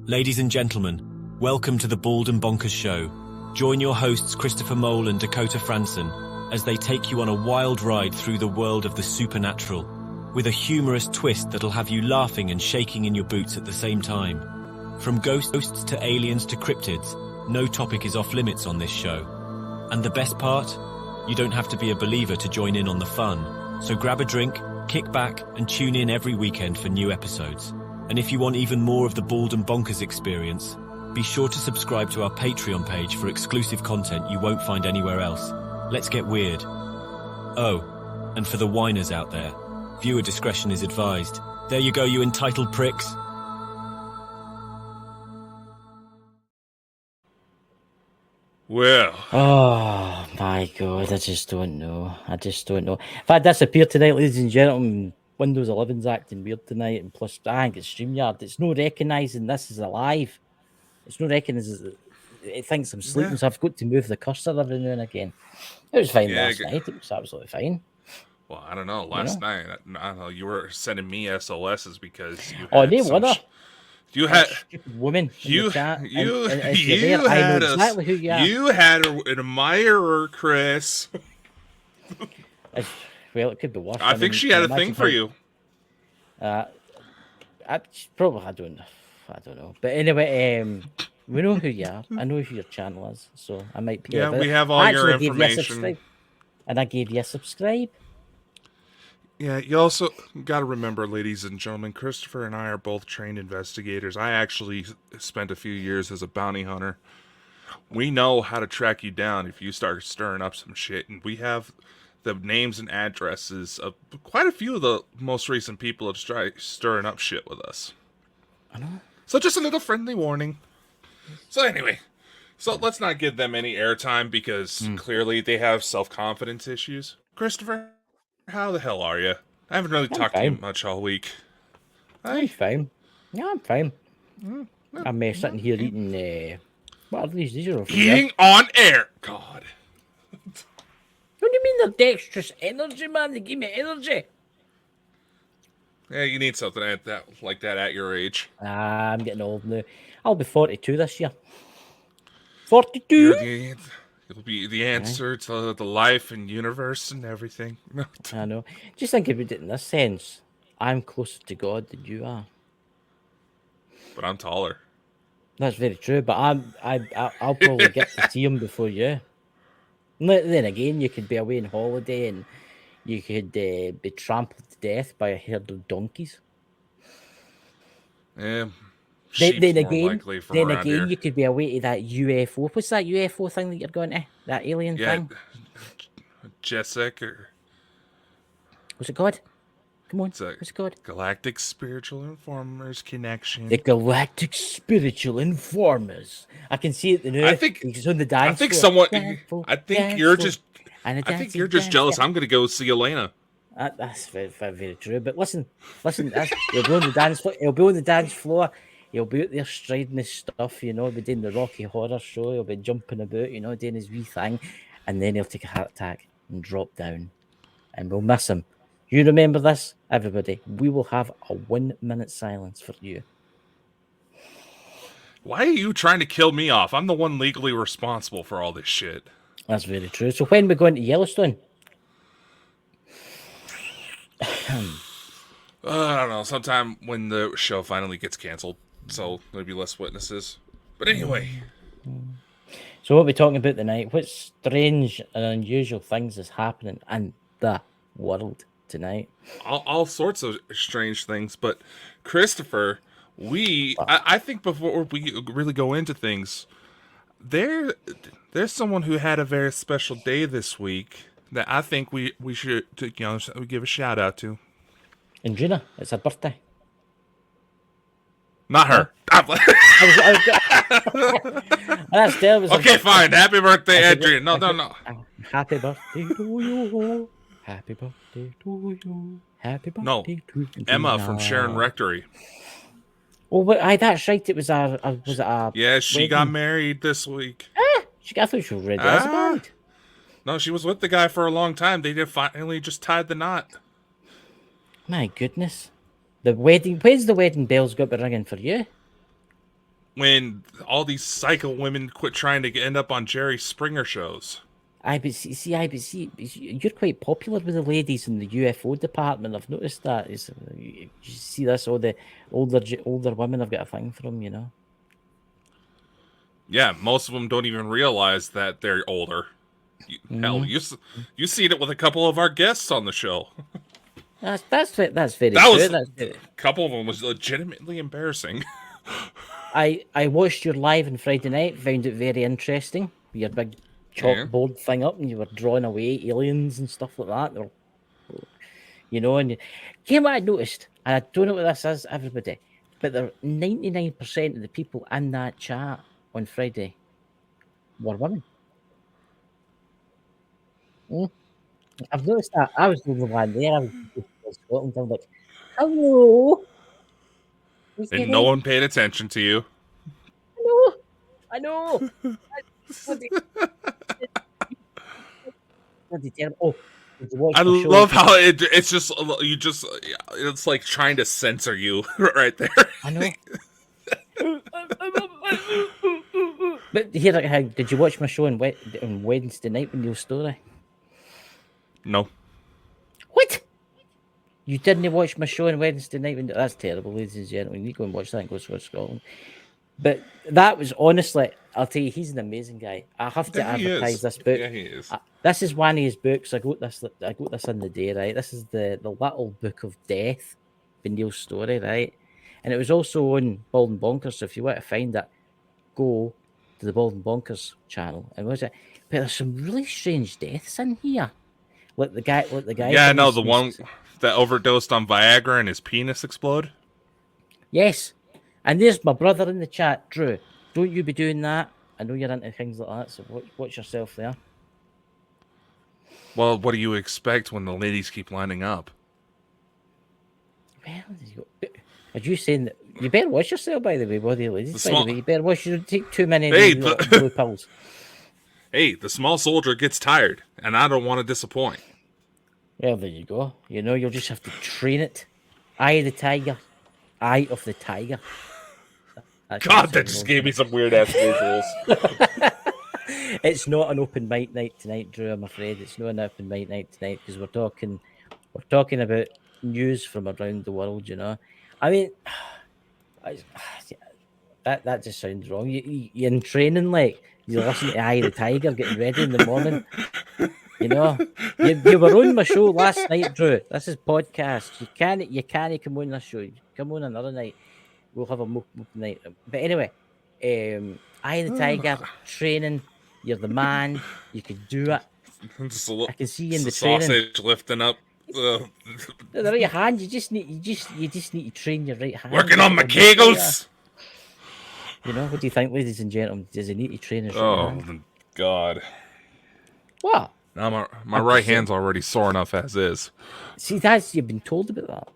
Ladies and gentlemen, welcome to the Bald and Bonkers Show. Join your hosts Christopher Mole and Dakota Franson as they take you on a wild ride through the world of the supernatural, with a humorous twist that'll have you laughing and shaking in your boots at the same time. From ghosts to aliens to cryptids, no topic is off limits on this show. And the best part? You don't have to be a believer to join in on the fun. So grab a drink, kick back, and tune in every weekend for new episodes. And if you want even more of the Bald and Bonkers experience, be sure to subscribe to our Patreon page for exclusive content you won't find anywhere else. Let's get weird. Oh, and for the whiners out there, viewer discretion is advised. There you go, you entitled pricks. Well. Oh my God, I just don't know. If I disappear tonight, ladies and gentlemen, Windows 11's acting weird tonight, and plus, I think it's StreamYard. It's no recognising this is alive. It's no recognising it thinks I'm sleeping, so I've got to move the cursor every now and again. It was fine last night. It was absolutely fine. Well, I don't know. Last night, I don't know. You were sending me SOSs because you had you had stupid woman. You had exactly who you are. You had an admirer, Chris. Well, it could be worse. I think she had a thing for you. I don't know. But anyway, we know who you are. I know who your channel is, so I might be. Yeah, we have all your information. And I gave you a subscribe. Yeah, you also got to remember, ladies and gentlemen, Christopher and I are both trained investigators. I actually spent a few years as a bounty hunter. We know how to track you down if you start stirring up some shit, and we have the names and addresses of quite a few of the most recent people that try stirring up shit with us. I know. So just a little friendly warning. So anyway, let's not give them any airtime because clearly they have self-confidence issues. Christopher, how the hell are you? I haven't really talked to you much all week. I'm fine. Yeah, I'm fine. I'm sitting here eating. What are these? These are eating on air. God. What do you mean they're dextrous energy, man? They give me energy. Yeah, you need something like that at your age. I'm getting old now. I'll be 42 this year. 42? It'll be the answer to the life and universe and everything. I know. Just think about it in this sense. I'm closer to God than you are. But I'm taller. That's very true, but I'll probably get to see him before you. Then again, you could be away on holiday and you could be trampled to death by a herd of donkeys. Yeah. Then again, you could be away to that UFO. What's that UFO thing that you're going to? That alien thing? Jessica. What's it called? Come on. What's it called? Galactic Spiritual Informers Connection. The Galactic Spiritual Informers. I can see it now. I think he's on the dance. I think you're just jealous. I'm going to go see Elena. That's very, very, very true. But listen. He'll be on the dance floor. He'll be on the dance floor. He'll be out there striding his stuff, be doing the Rocky Horror Show. He'll be jumping about, doing his wee thing. And then he'll take a heart attack and drop down. And we'll miss him. You remember this, everybody. We will have a 1 minute silence for you. Why are you trying to kill me off? I'm the one legally responsible for all this shit. That's very true. So when are we going to Yellowstone? I don't know. Sometime when the show finally gets canceled. So there'll be less witnesses. But anyway. So what are we talking about tonight? What strange and unusual things is happening in the world tonight? All sorts of strange things. But Christopher, I think before we really go into things, there's someone who had a very special day this week that I think we should give a shout out to. And Gina, it's her birthday. Not her. Okay, fine. Happy birthday, Adrian. No. Happy birthday to you. Happy birthday to you. Happy birthday to you. Emma from Sharon Rectory. Oh, but that's right. It was Yeah, she got married this week. I thought she was ready as a bride. No, she was with the guy for a long time. They finally just tied the knot. My goodness. The wedding, when's the wedding bells got to be ringing for you? when all these psycho women quit trying to end up on Jerry Springer shows. You're quite popular with the ladies in the UFO department. I've noticed that. You see this, all the older women have got a thing for them, you know. Yeah, most of them don't even realize that they're older. Hell, you seen it with a couple of our guests on the show. That's very That true. was That's a couple of them was legitimately embarrassing. I watched your live on Friday night. Found it very interesting. Your big Yeah. chalkboard thing up, and you were drawing away aliens and stuff like that. They were, you know, and came what I noticed, and I don't know what this is, everybody, but 99% of the people in that chat on Friday were women. Mm. I've noticed that. I was the only one there. I was in Scotland. I'm like, hello. Is And it no right? one paid attention to you. I know. Bloody, bloody terrible. Oh, did you watch I my show? love how it's just it's like trying to censor you right there. I know. But here, how did you watch my show on Wednesday night with Neil Story? No. What? You didn't watch my show on Wednesday night? That's terrible, ladies and gentlemen. You go and watch that and go to Scotland. But that was honestly, I'll tell you, he's an amazing guy. I have to Yeah, he advertise is. this book. Yeah, he is. This is one of his books. I got this in the day, right? This is the Little Book of Death, the Neil Story, right? And it was also on Bald and Bonkers. So if you want to find it, go to the Bald and Bonkers channel and watch it. But there's some really strange deaths in here. Like the guy. Yeah, no, the one that overdosed on Viagra and his penis exploded. Yes. And there's my brother in the chat, Drew. Don't you be doing that. I know you're into things like that, so watch yourself there. Well, what do you expect when the ladies keep lining up? Where did you go? Are you saying that you better watch yourself, by the way, body ladies? By the way, you better watch. You don't take too many blue pills. Hey, the small soldier gets tired, and I don't want to disappoint. Well, there you go. You know, you'll just have to train it. Eye of the tiger. Eye of the tiger. God, that just gave me some weird ass visuals. It's not an open mic night tonight, Drew. I'm afraid it's not an open mic night tonight because we're talking about news from around the world. You know, I mean, that just sounds wrong. You're in training, like you're listening to Eye of the Tiger, getting ready in the morning. You know, you were on my show last night, Drew. This is podcast. You can't come on this show. Come on another night. We'll have a open night. But anyway, Eye of the Tiger training. You're the man. You can do it. I can see you in the training. Sausage lifting up. The right hand. You just need to train your right hand. Working on my kegels. You know, what do you think, ladies and gentlemen? Does he need to train his right hand? Oh God! What? Now my right hand's already sore enough as is. See, you've been told about that.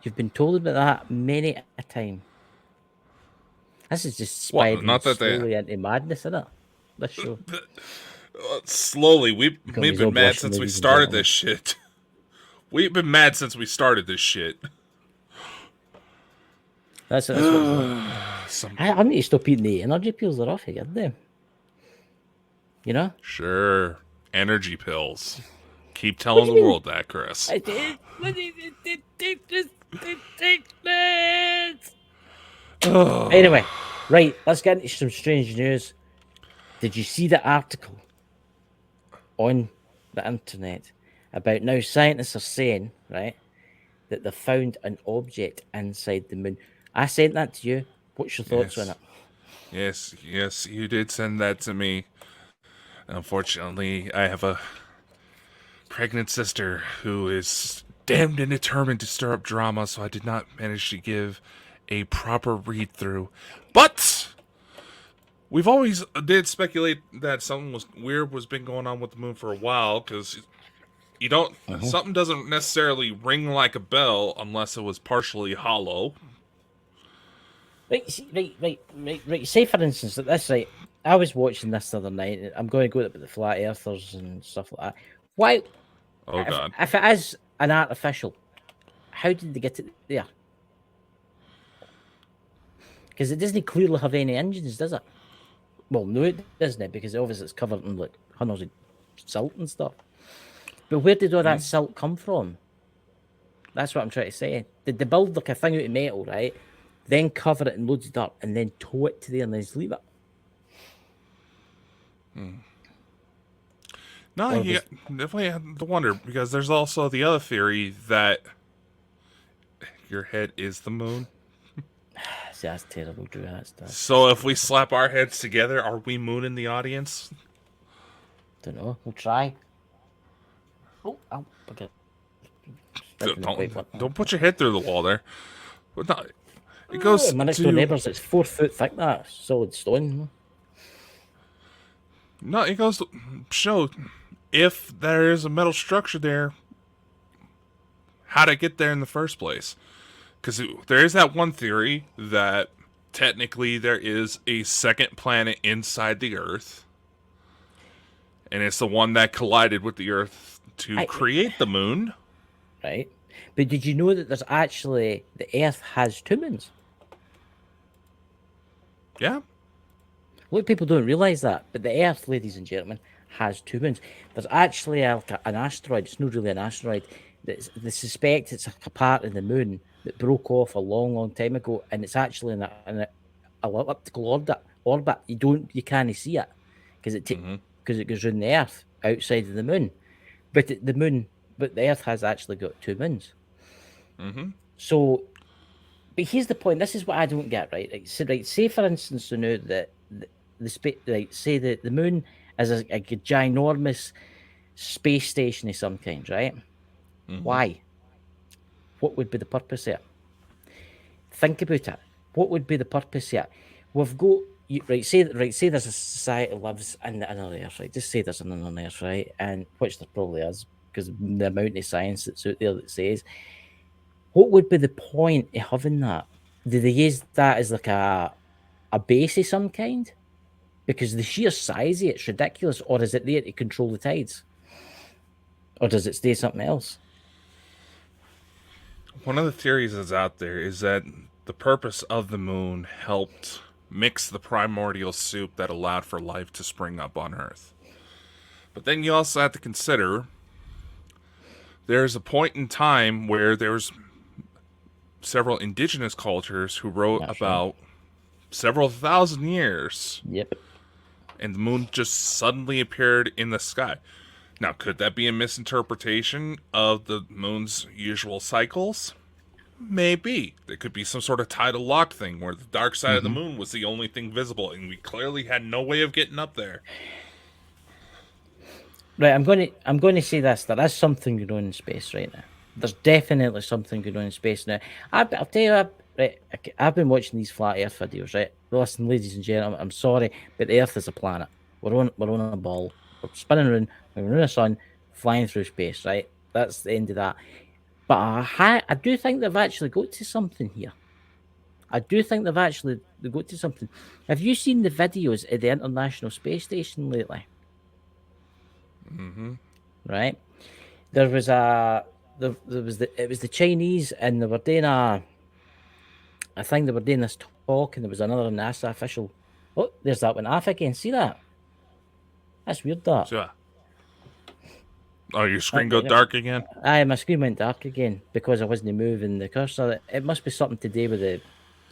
You've been told about that many a time. This is just spiraling slowly into madness, isn't it? This show. Slowly, we've been mad since we started this shit. We've been mad since we started this shit. That's what I need to stop eating the energy pills. They're off again, them. You know? Sure. Energy pills. Keep telling the world that, Chris. I did. Anyway, right, let's get into some strange news. Did you see the article on the internet about now scientists are saying, right, that they found an object inside the moon? I sent that to you. What's your thoughts on it? Yes, you did send that to me. Unfortunately, I have a pregnant sister who is damned and determined to stir up drama, so I did not manage to give a proper read through. But we've always did speculate that something weird was been going on with the moon for a while, because you don't something doesn't necessarily ring like a bell unless it was partially hollow. Right. Say for instance that this, right? I was watching this the other night. I'm going to go about the flat earthers and stuff like that. Why? Oh God! If it is an artificial, how did they get it there? Because it doesn't clearly have any engines, does it? Well, no, it doesn't, because obviously it's covered in like hundreds of silt and stuff. But where did all that silt come from? That's what I'm trying to say. Did they build like a thing out of metal, right? Then cover it in loads of dirt and then tow it to there and then just leave it? No, Or you was- definitely have to wonder, because there's also the other theory that your head is the moon. See, that's terrible, Drew. That's So if we slap our heads together, are we moon in the audience? don't know. We'll try. Oh, okay. Don't put your head through the wall there. But no, it goes My next door to neighbours, it's 4 foot thick, that solid stone. no, it goes to show if there is a metal structure there, how to get there in the first place. Because there is that one theory that technically there is a second planet inside the Earth, and it's the one that collided with the Earth to create the moon. Right? But did you know that there's actually, the Earth has 2 moons? Yeah. A lot of people don't realise that, but the Earth, ladies and gentlemen, has 2 moons. There's actually an asteroid, it's not really an asteroid, they suspect it's a part of the moon that broke off a long, long time ago, and it's actually in an elliptical orbit. You can't see it because it goes around the Earth outside of the moon. But the Earth has actually got 2 moons. So, but here's the point. This is what I don't get, right? Say for instance, you know that say that the moon is a ginormous space station of some kind, right? Why? What would be the purpose of it? Think about it. What would be the purpose of it? We've got say there's a society that lives in another Earth, right? Just say there's another Earth, right? And which there probably is, because the amount of science that's out there that says, what would be the point of having that? Do they use that as like a base of some kind? Because the sheer size of it's ridiculous, or is it there to control the tides? Or does it stay something else? One of the theories that's out there is that the purpose of the moon helped mix the primordial soup that allowed for life to spring up on Earth. But then you also have to consider there's a point in time where there's several indigenous cultures who wrote about several thousand years. Yep. And the moon just suddenly appeared in the sky. Now, could that be a misinterpretation of the moon's usual cycles? Maybe. There could be some sort of tidal lock thing where the dark side of the moon was the only thing visible, and we clearly had no way of getting up there. Right, I'm going to say this. There is something going on in space right now. There's definitely something going on in space now. I'll tell you, right, I've been watching these flat Earth videos, right? Listen, ladies and gentlemen, I'm sorry, but the Earth is a planet. We're on a ball. We're spinning around. We're around the sun, flying through space, right? That's the end of that. But I do think they've actually got to something here. I do think they've got to something. Have you seen the videos at the International Space Station lately? Right. There was it was the Chinese, and they were doing I think they were doing this talk, and there was another NASA official. Oh, there's that one off again. See that? That's weird. That. So, oh, your screen go dark again? Aye, my screen went dark again because I wasn't moving the cursor. It must be something to do with the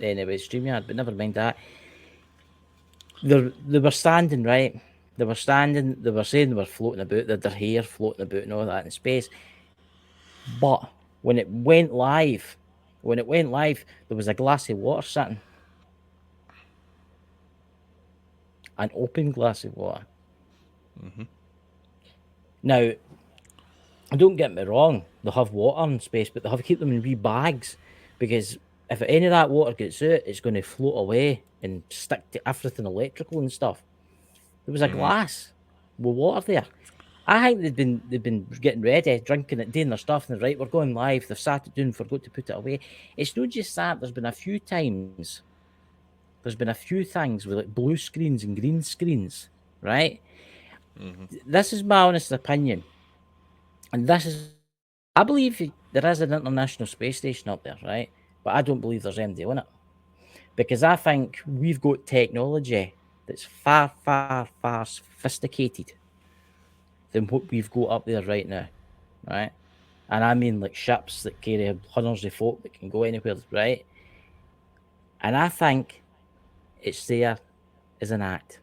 StreamYard, but never mind that. They were standing, right? They were standing. They were saying they were floating about. Their hair floating about and all that in space. But when it went live, there was a glass of water sitting. An open glass of water. Now, don't get me wrong, they'll have water in space, but they'll have to keep them in wee bags, because if any of that water gets out, it's going to float away and stick to everything electrical and stuff. There was a glass with water there. I think they've been getting ready, drinking it, doing their stuff, and they're right, we're going live. They've sat it down, forgot to put it away. It's not just that. There's been a few times. There's been a few things with like blue screens and green screens, right? This is my honest opinion. And I believe there is an International Space Station up there, right? But I don't believe there's MD on it. because I think we've got technology that's far, far, far sophisticated than what we've got up there right now, right? And I mean like ships that carry hundreds of folk that can go anywhere, right? And I think it's there as an act.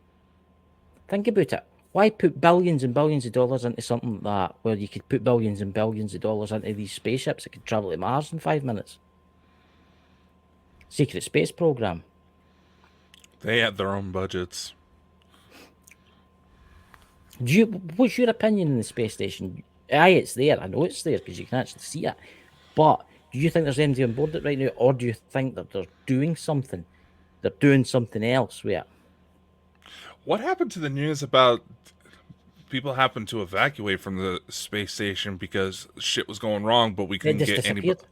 Think about it. Why put billions and billions of dollars into something like that, where you could put billions and billions of dollars into these spaceships that could travel to Mars in 5 minutes? Secret space program. They had their own budgets. What's your opinion on the space station? Aye, it's there. I know it's there because you can actually see it. But do you think there's anybody on board it right now, or do you think that they're doing something? They're doing something else with it. What happened to the news about people happened to evacuate from the space station because shit was going wrong, but we It couldn't just get anybody? disappeared.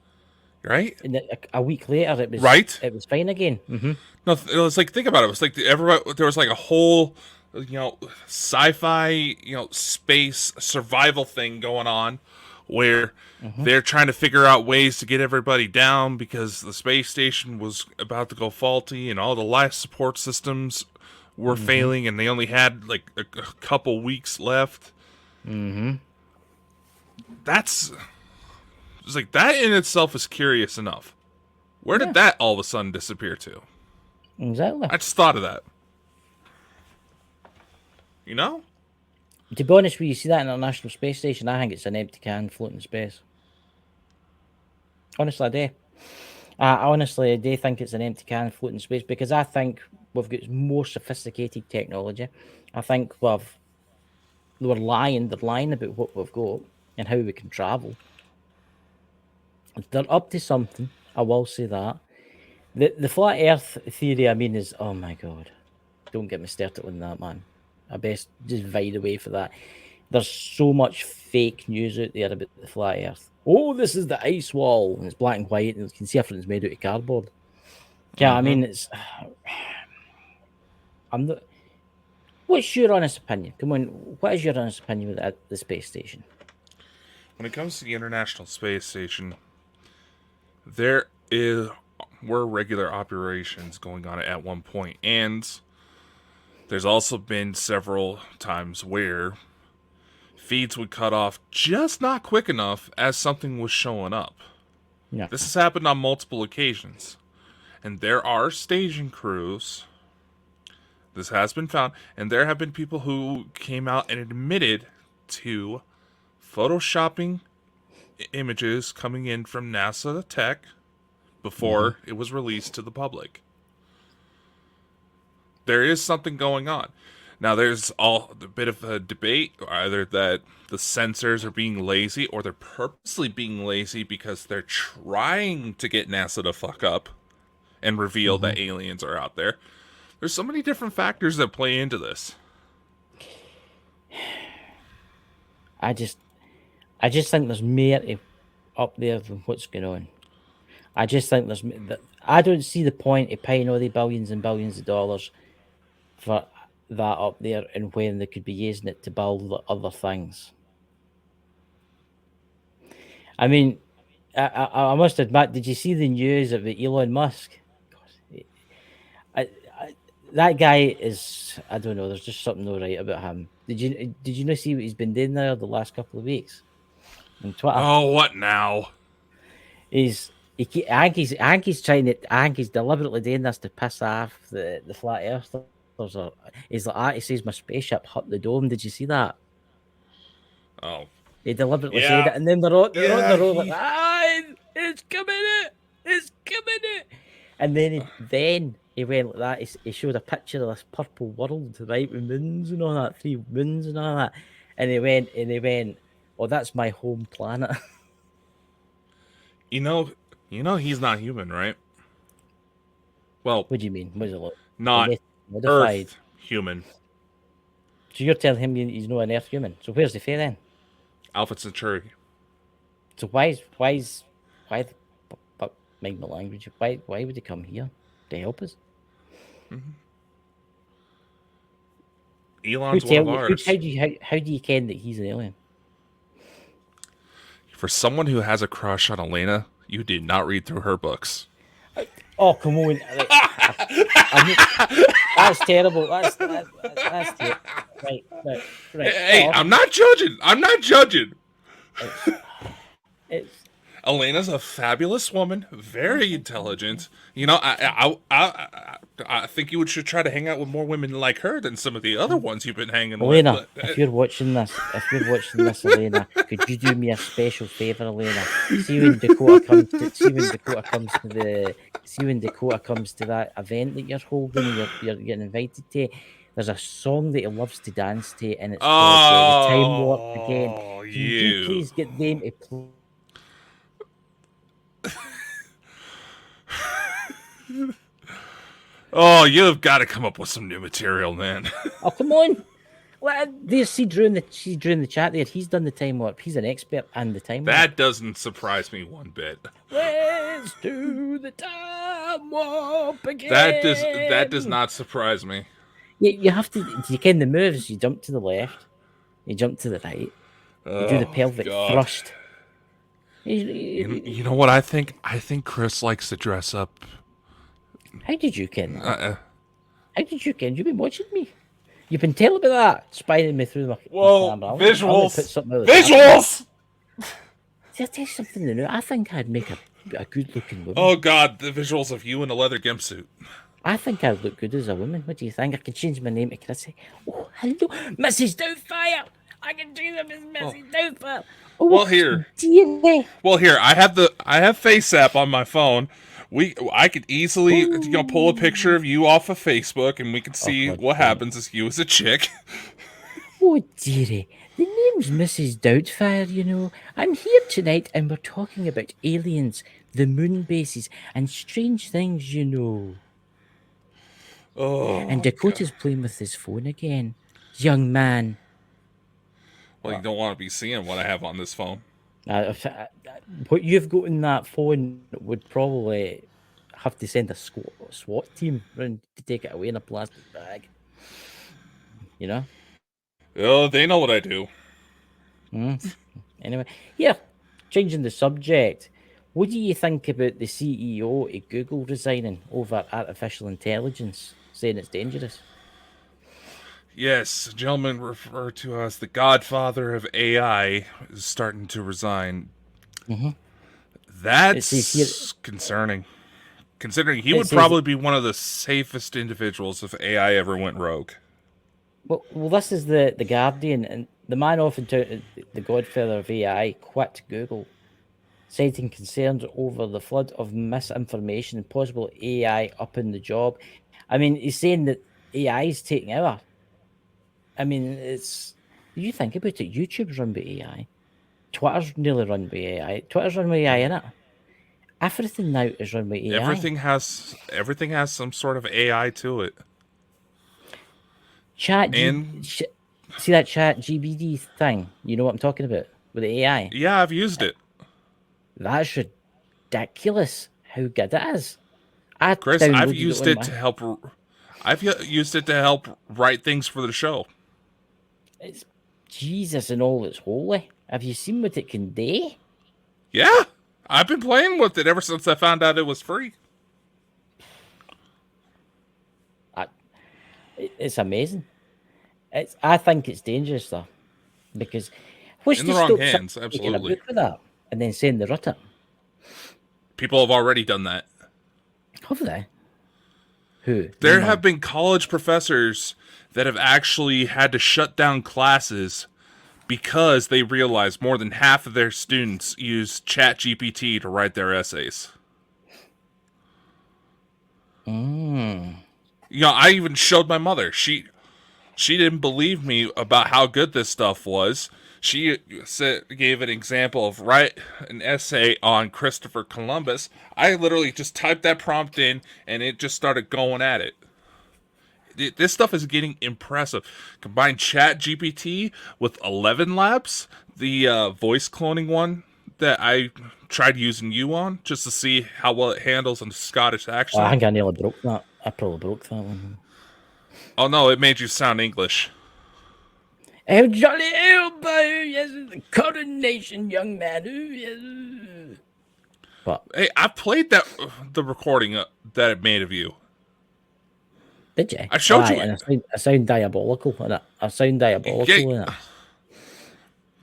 Right? And a week later, it was Right? It was fine again. No, it was like, think about it. It was like everybody. There was like a whole, sci-fi, space survival thing going on, where they're trying to figure out ways to get everybody down because the space station was about to go faulty and all the life support systems were failing, and they only had like a couple weeks left. That's it's like that in itself is curious enough. Where did that all of a sudden disappear to? Exactly. I just thought of that. You know? To be honest with you, see that International Space Station, I think it's an empty can floating in space. Honestly, I do. I do think it's an empty can floating in space because I think we've got more sophisticated technology. I think they're lying about what we've got and how we can travel. They're up to something, I will say that. The flat earth theory, I mean, is, oh my God. Don't get me started on that, man. I best just vide away for that. There's so much fake news out there about the flat earth. Oh, this is the ice wall, and it's black and white, and you can see everything's made out of cardboard. Yeah, I mean, I'm not. What's your honest opinion? Come on, what is your honest opinion with the space station? When it comes to the International Space Station, were regular operations going on at one point, and there's also been several times where feeds would cut off just not quick enough as something was showing up. Yeah. This has happened on multiple occasions. And there are staging crews. This has been found. And there have been people who came out and admitted to photoshopping images coming in from NASA tech before it was released to the public. There is something going on. Now, there's a bit of a debate, either that the censors are being lazy or they're purposely being lazy because they're trying to get NASA to fuck up and reveal that aliens are out there. There's so many different factors that play into this. I just think there's more up there than what's going on. I just think I don't see the point of paying all the billions and billions of dollars for that up there and when they could be using it to build other things. I mean, I must admit, did you see the news about Elon Musk? That guy is, I don't know, there's just something not right about him. Did you not see what he's been doing there the last couple of weeks on Twitter? Oh, what now? I think he's deliberately doing this to piss off the flat earthers. He's like, he says my spaceship hit the dome. Did you see that? Oh. He deliberately said it, and then they're on the road like, it's coming it! It's coming it! And then he went like that. He showed a picture of this purple world, right, with moons and all that, 3 moons and all that. And he went, oh, that's my home planet. You know he's not human, right? Well, What do you mean? What is it like? not Modified. Earth human. So you're telling him he's not an Earth human. So where's the fair then? Alpha Centauri. So why mind my language? Why would he come here to help us? Elon's one of ours. How do you ken that he's an alien? For someone who has a crush on Elena, you did not read through her books. Oh, come on. I mean, that's terrible. That's terrible. Right. Hey, Well, I'm not judging. I'm not judging. it's Elena's a fabulous woman, very intelligent. I think you should try to hang out with more women like her than some of the other ones you've been hanging Elena. with. But, If you're watching this, Elena, could you do me a special favor, Elena? See when Dakota comes to that event that you're holding, you're getting invited to. There's a song that he loves to dance to, and it's called "The Time Warp Again." Can you please get them to play? Oh, you've got to come up with some new material, man. Oh, come on. Well, there's Drew in the chat there. He's done the time warp. He's an expert on the time warp. That doesn't surprise me one bit. Let's do the time warp again. That does not surprise me. You have to. You can the moves. You jump to the left. You jump to the right. You do the pelvic thrust. You know what I think? I think Chris likes to dress up. How did you ken? How did you ken? You've been watching me. You've been telling me that, spying me through my camera. Visuals. Visuals. I'll tell you something new. I think I'd make a good-looking woman. Oh God, the visuals of you in a leather gimp suit. I think I'd look good as a woman. What do you think? I can change my name to Chrissy. Oh, hello, Mrs. Doubtfire. I can do them as Mrs. Doubtfire. Oh, well, here. I have Face App on my phone. I could easily pull a picture of you off of Facebook, and we can see what happens as you as a chick. Oh dearie, the name's Mrs. Doubtfire. You know, I'm here tonight, and we're talking about aliens, the moon bases, and strange things. You know. Oh. And Dakota's playing with his phone again, young man. Well, you don't want to be seeing what I have on this phone. What you've got in that phone would probably have to send a SWAT team round to take it away in a plastic bag. You know? Oh, they know what I do. Anyway, yeah, changing the subject. What do you think about the CEO of Google resigning over artificial intelligence, saying it's dangerous? Yes, a gentleman referred to as the godfather of AI is starting to resign. Mm-hmm. That's concerning. Considering he would probably be one of the safest individuals if AI ever went rogue. Well, this is the Guardian, and the man often touted the godfather of AI quit Google, citing concerns over the flood of misinformation and possible AI up in the job. I mean, he's saying that AI is taking over. I mean, you think about it, YouTube's run by AI. Twitter's nearly run by AI. Twitter's run by AI, innit? Everything now is run by AI. Everything has some sort of AI to it. See that Chat GBD thing? You know what I'm talking about with the AI? Yeah, I've used it. That's ridiculous how good it is. Chris, I've used it to help. I've used it to help write things for the show. It's Jesus and all that's holy. Have you seen what it can do? Yeah, I've been playing with it ever since I found out it was free. It's amazing. I think it's dangerous though, because in the wrong hands, absolutely. A book with that and then saying they wrote it. People have already done that. Have they? Who? There have been college professors that have actually had to shut down classes because they realized more than half of their students use ChatGPT to write their essays. You know, I even showed my mother. She didn't believe me about how good this stuff was. She gave an example of write an essay on Christopher Columbus. I literally just typed that prompt in, and it just started going at it. This stuff is getting impressive. Combine ChatGPT with 11 Labs, the voice cloning one that I tried using you on, just to see how well it handles in Scottish accent. I think I nearly broke that. I probably broke that one. Oh no, it made you sound English. Oh, jolly elbow, yes, the coronation, young man. Ooh, yes. But hey, I played the recording that it made of you. Did you? I showed Aye, you and it. I sound diabolical in it. I sound diabolical in it.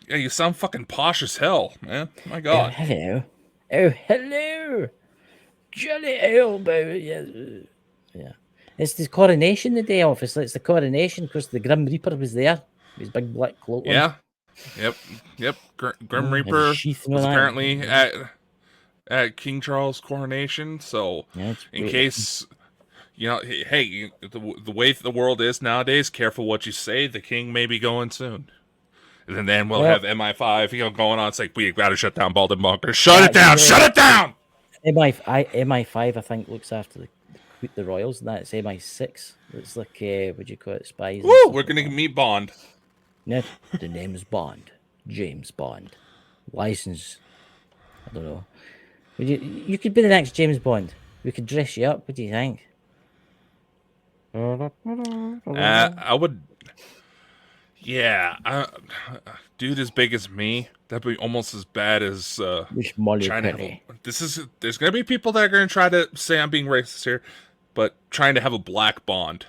Yeah, you sound fucking posh as hell, man. My Oh, God. hello. Oh, hello. Jolly elbow. Yeah. It's the coronation the day off. It's the coronation because the Grim Reaper was there. His big black cloak on. Yeah. Yep. Grim Had his Reaper sheath and all was that. apparently at King Charles' coronation. So, Yeah, it's in great. case hey, the way the world is nowadays, careful what you say. The king may be going soon. And then we'll have MI5, going on. It's like, we got to shut down Bald and Bonkers. Shut it down! Shut it down! MI5, I think, looks after the royals, and that's MI6. It's like, what do you call it, spies? Woo! We're going to meet Bond. No, the name is Bond. James Bond. License. I don't know. You could be the next James Bond. We could dress you up. What do you think? I would. Yeah, dude as big as me, that'd be almost as bad as trying to have there's gonna be people that are gonna try to say I'm being racist here, but trying to have a black Bond.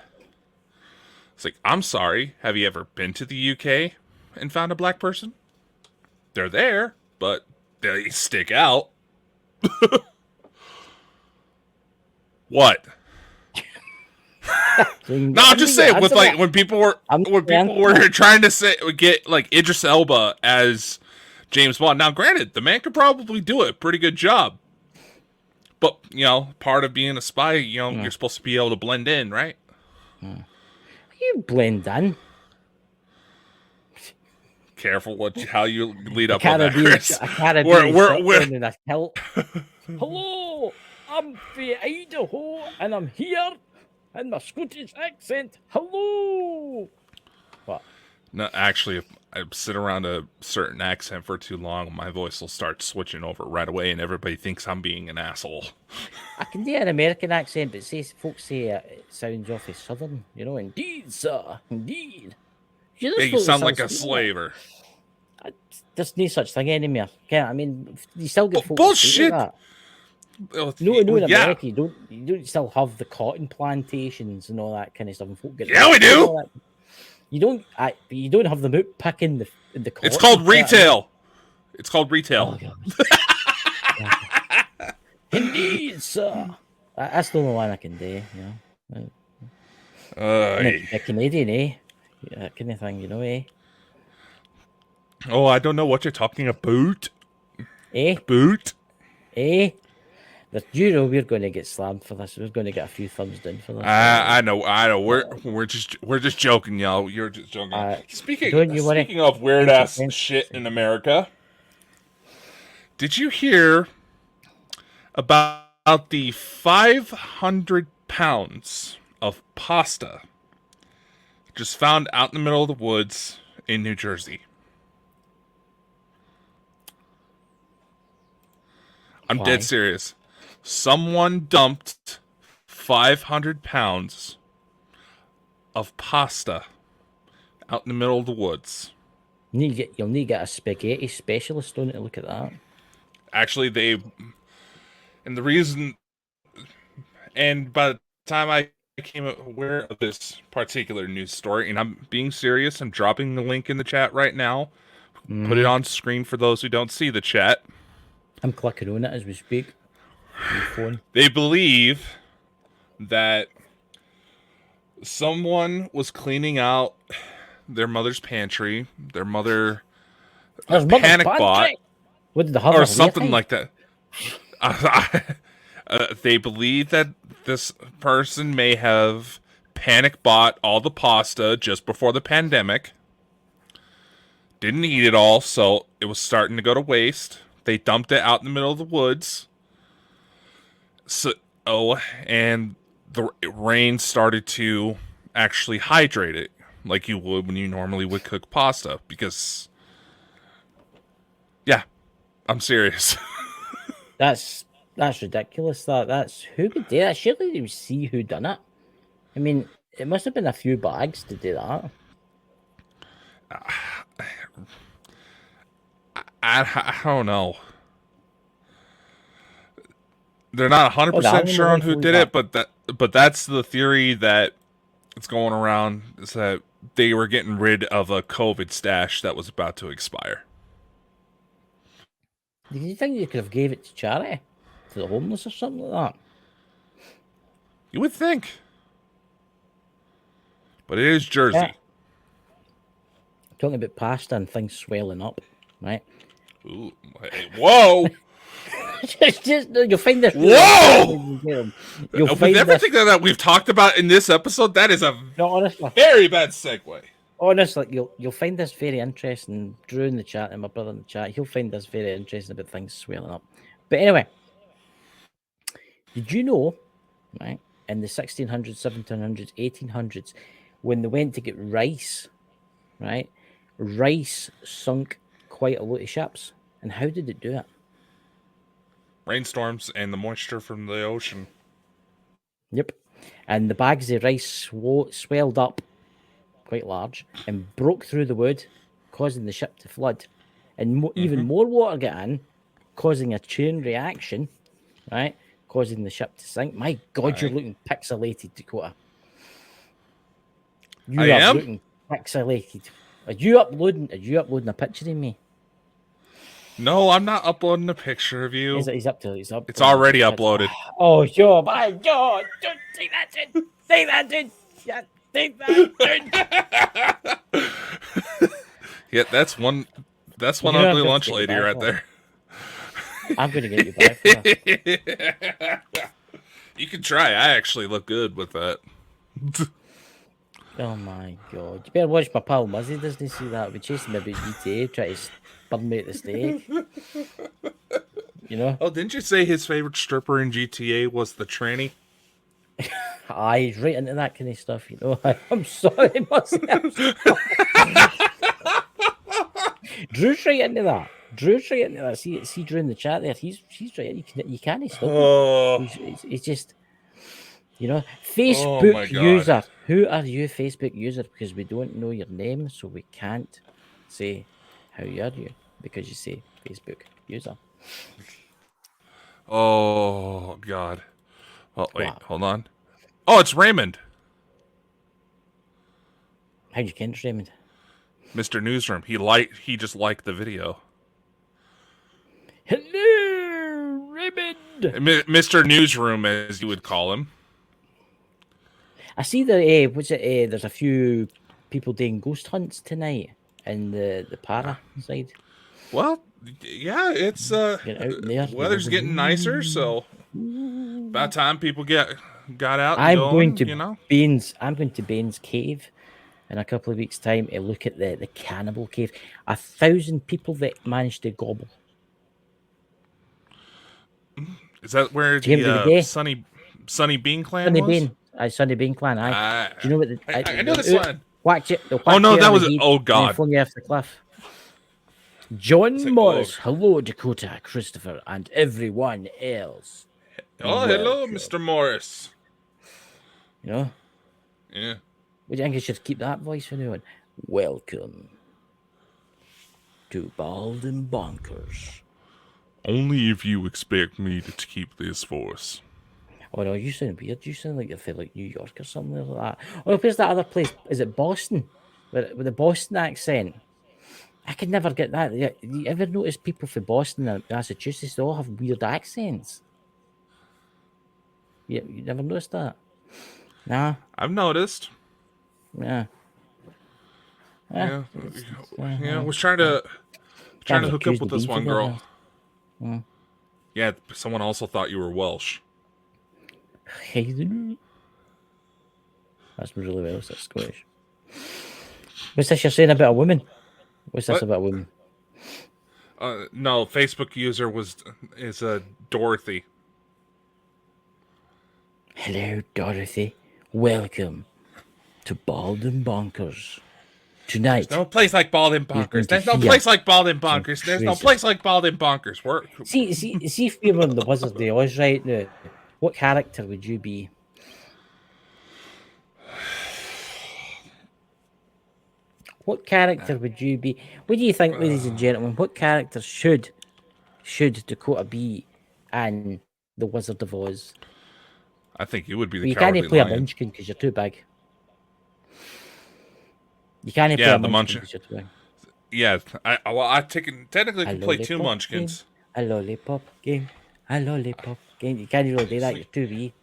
It's like, I'm sorry, have you ever been to the UK and found a black person? They're there, but they stick out. What? No, I'm just saying, with like when people were trying to get like Idris Elba as James Bond. Now, granted, the man could probably do it, pretty good job. But part of being a spy, you're supposed to be able to blend in, right? You blend in. Careful how you lead up on that, Chris. We're in a kilt. Hello, I'm from Idaho, and I'm here. And my Scottish accent. Hello. What? No, actually, if I sit around a certain accent for too long, my voice will start switching over right away, and everybody thinks I'm being an asshole. I can do an American accent, but folks say it sounds awfully southern. Indeed, sir. Indeed. You sound like a slaver. There's no such thing anymore. I mean, you still get folks bullshit. Like that. No, in America, you don't still have the cotton plantations and all that kind of stuff. And folk get we do. You don't. But you don't have them out picking the cotton. It's called retail. It's called retail. Oh, indeed, sir. That's the only one I can do. A Canadian, that kind of thing, eh? Oh, I don't know what you're talking about. Boot. But we're going to get slammed for this. We're going to get a few thumbs down for this. I know. We're just joking, y'all. You're just joking. Speaking of weird ass shit in America, did you hear about the 500 pounds of pasta just found out in the middle of the woods in New Jersey? I'm dead serious. Someone dumped 500 pounds of pasta out in the middle of the woods. You'll need to get a spaghetti specialist, don't you, look at that. Actually, by the time I became aware of this particular news story, and I'm being serious, I'm dropping the link in the chat right now. Put it on screen for those who don't see the chat. I'm clicking on it as we speak. Phone. They believe that someone was cleaning out their mother's pantry. Their mother panic bought, or something like that. They believe that this person may have panic bought all the pasta just before the pandemic. Didn't eat it all, so it was starting to go to waste. They dumped it out in the middle of the woods. And the rain started to actually hydrate it like you would when you normally would cook pasta. Because, yeah, I'm serious. That's ridiculous. That's who could do that? Surely they would see who done it. I mean, it must have been a few bags to do that. I don't know. They're not 100% sure on who did it, but that's the theory that that's going around is that they were getting rid of a COVID stash that was about to expire. Do you think you could have gave it to charity, to the homeless or something like that? You would think. But it is Jersey. Yeah. Talking about pasta and things swelling up, right? Ooh, hey, whoa! just you'll find this. Whoa! You'll With find everything this, that we've talked about in this episode, that is a no, honestly, very bad segue. honestly, you'll find this very interesting. Drew in the chat and my brother in the chat, he'll find this very interesting about things swelling up. But anyway, did you know, right, in the 1600s, 1700s, 1800s, when they went to get rice, right, rice sunk quite a lot of ships. And how did it do it? Rainstorms and the moisture from the ocean. Yep. And the bags of rice swelled up quite large and broke through the wood, causing the ship to flood. And even more water got in, causing a chain reaction, right? Causing the ship to sink. My God, you're looking pixelated, Dakota. You are looking pixelated. Are you uploading a picture of me? No, I'm not uploading a picture of you. He's up. It's already uploaded. Oh, yo, my God. Don't say that, dude. Say that, dude. Yeah, say that, dude. Yeah, that's one ugly lunch lady right there. I'm going to get you back for that. You can try. I actually look good with that. Oh, my God. You better watch my pal Muzzy. Doesn't he see that? We're chasing me about GTA, trying to burn me at the stake. You know? Oh, didn't you say his favorite stripper in GTA was the tranny? Aye, he's right into that kind of stuff, you know. I'm sorry, Muzzy. Drew's right into that. See Drew in the chat there. He's right. You can't stop him. He's just, you know, Facebook user. Who are you, Facebook user? Because we don't know your name, so we can't say how are you because you say Facebook user. Oh God. Oh wait, hold on. Oh, it's Raymond. How'd you get it's Raymond? Mr. Newsroom. He just liked the video. Hello, Raymond. Mr. Newsroom, as you would call him. I see there's a few people doing ghost hunts tonight in the para side. Well, yeah, it's weather's getting nicer, so about time people got out. I'm going, going to Bain's Cave in a couple of weeks' time to look at the cannibal cave. 1,000 people that managed to gobble. Is that where the Sunny Bean Clan was? Sunny Bean Clan. Aye. Do you know what? I know this one. Oh no, that was God. Flung you off the cliff. John Morris. Hello, Dakota, Christopher, and everyone else. Oh, hello, Mr. Morris. You know? Yeah. Would you think I should keep that voice for now? Welcome to Bald and Bonkers. Only if you expect me to keep this voice. Oh no, you sound weird. You sound like you're from like New York or something like that. Oh, where's that other place? Is it Boston? With a Boston accent? I could never get that. You ever notice people from Boston and Massachusetts? They all have weird accents. Yeah, you never noticed that? Nah. I've noticed. Yeah. Yeah. I was trying to hook up with this one girl. Yeah, someone also thought you were Welsh. That's really Welsh. That's Scottish. What's this you're saying about a woman? What's this about a woman? No, Facebook user is Dorothy. Hello, Dorothy. Welcome to Bald and Bonkers. Tonight. There's no place like Bald and Bonkers. There's no place like Bald and Bonkers. There's no place like Bald and Bonkers. See if we were in the Wizard of Oz right now, what character would you be? What character would you be? What do you think, ladies and gentlemen? What character should Dakota be in the Wizard of Oz? I think you would be the you Cowardly can't play Lion. a munchkin because you're too big. You can't play Yeah, a the munchkin munch. because you're too big. Yeah, I technically A can play two lollipop game. munchkins. A lollipop game. A lollipop game. You can't really do that. See, You're too wee.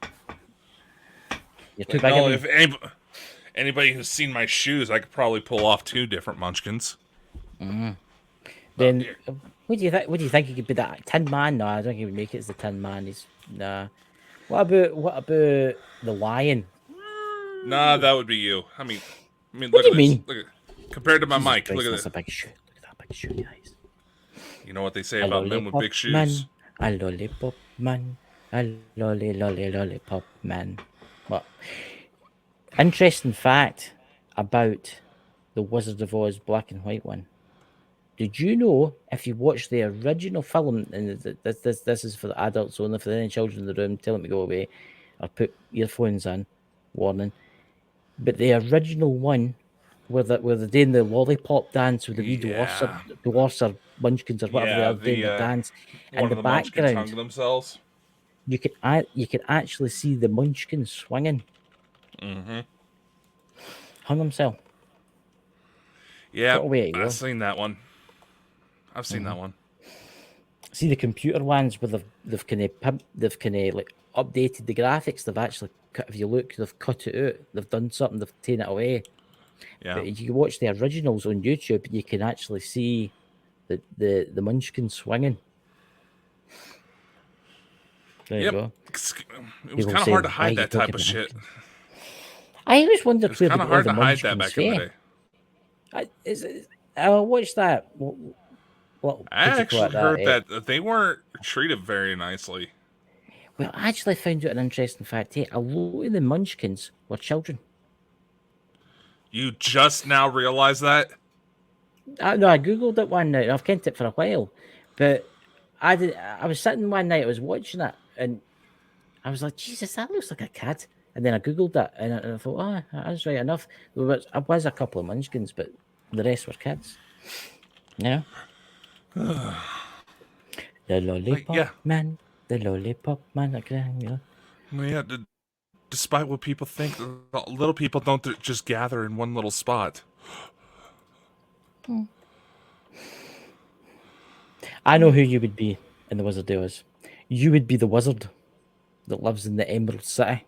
You're too like, big. I no, mean, if anybody who's seen my shoes, I could probably pull off two different munchkins. then what do you think? What do you think he could be? That Tin Man? No, I don't think he would make it as the Tin Man. He's nah. What about the lion? Nah, that would be you. I mean, What look do at you this. mean? Look at compared to my Jesus mic. Look Christ, at that's it. a big shoe. Look at that big shoe, guys. You know what they say A about men with lollipop big shoes? man. A lollipop man. A lollipop man. What? Interesting fact about the Wizard of Oz black and white one. Did you know if you watch the original film, and this is for the adults only, if there are any children in the room, tell them to go away or put earphones in, warning. But the original one, where they're doing the lollipop dance with the wee Yeah. dwarfs or munchkins or whatever they Yeah, are doing the dance, one and the of the munchkins hung background, themselves. you could actually see the munchkin swinging. Mm-hmm. Hung himself. Yeah, What a way to go. I've seen that one. I've seen that one. See the computer ones where they've kind of like updated the graphics. They've actually cut, if you look, they've cut it out. They've done something. They've taken it away. Yeah. But you can watch the originals on YouTube, and you can actually see the munchkin swinging. There you go. It was People kind of say, hard to "Why hide you that type talking of shit. munchkin?" I always wondered It's where kind they of got all hard the to hide that munchkins back in the from. day. I watched that. What I would you call actually it, heard that they weren't treated very nicely. Well, I actually found out an interesting fact here. A lot of the munchkins were children. You just now realize that? No, I googled it one night. I've kept it for a while, but I did. I was sitting one night. I was watching it, and I was like, "Jesus, that looks like a kid." And then I googled it, and I thought, "Oh, that's right enough." There was a couple of munchkins, but the rest were kids. Yeah. The lollipop man, the lollipop man. Again, you know. Well, yeah, despite what people think, little people don't just gather in one little spot. I know who you would be in the Wizard of Oz. You would be the wizard that lives in the Emerald City.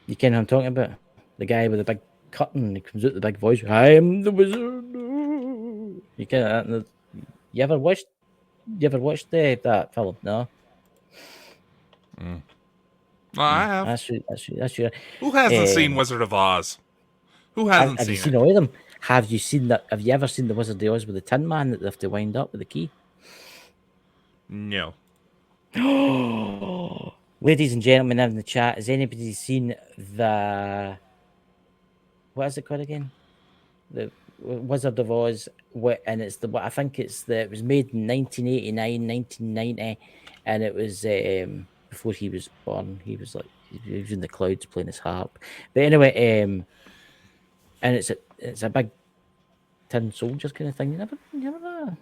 You ken who I'm talking about? The guy with the big curtain, he comes out with the big voice. I am the wizard. You ken that? You ever watched that film? No. I have. That's your. Who hasn't seen Wizard of Oz? Who hasn't Have you seen seen it? all of them? Have you seen that? Have you ever seen the Wizard of Oz with the Tin Man that they have to wind up with the key? No. Ladies and gentlemen in the chat, has anybody seen the what is it called again? The Wizard of Oz, and it's I think it was made in 1989, 1990, and it was before he was born. He was in the clouds playing his harp. But anyway, and it's a big tin soldiers kind of thing. You never know.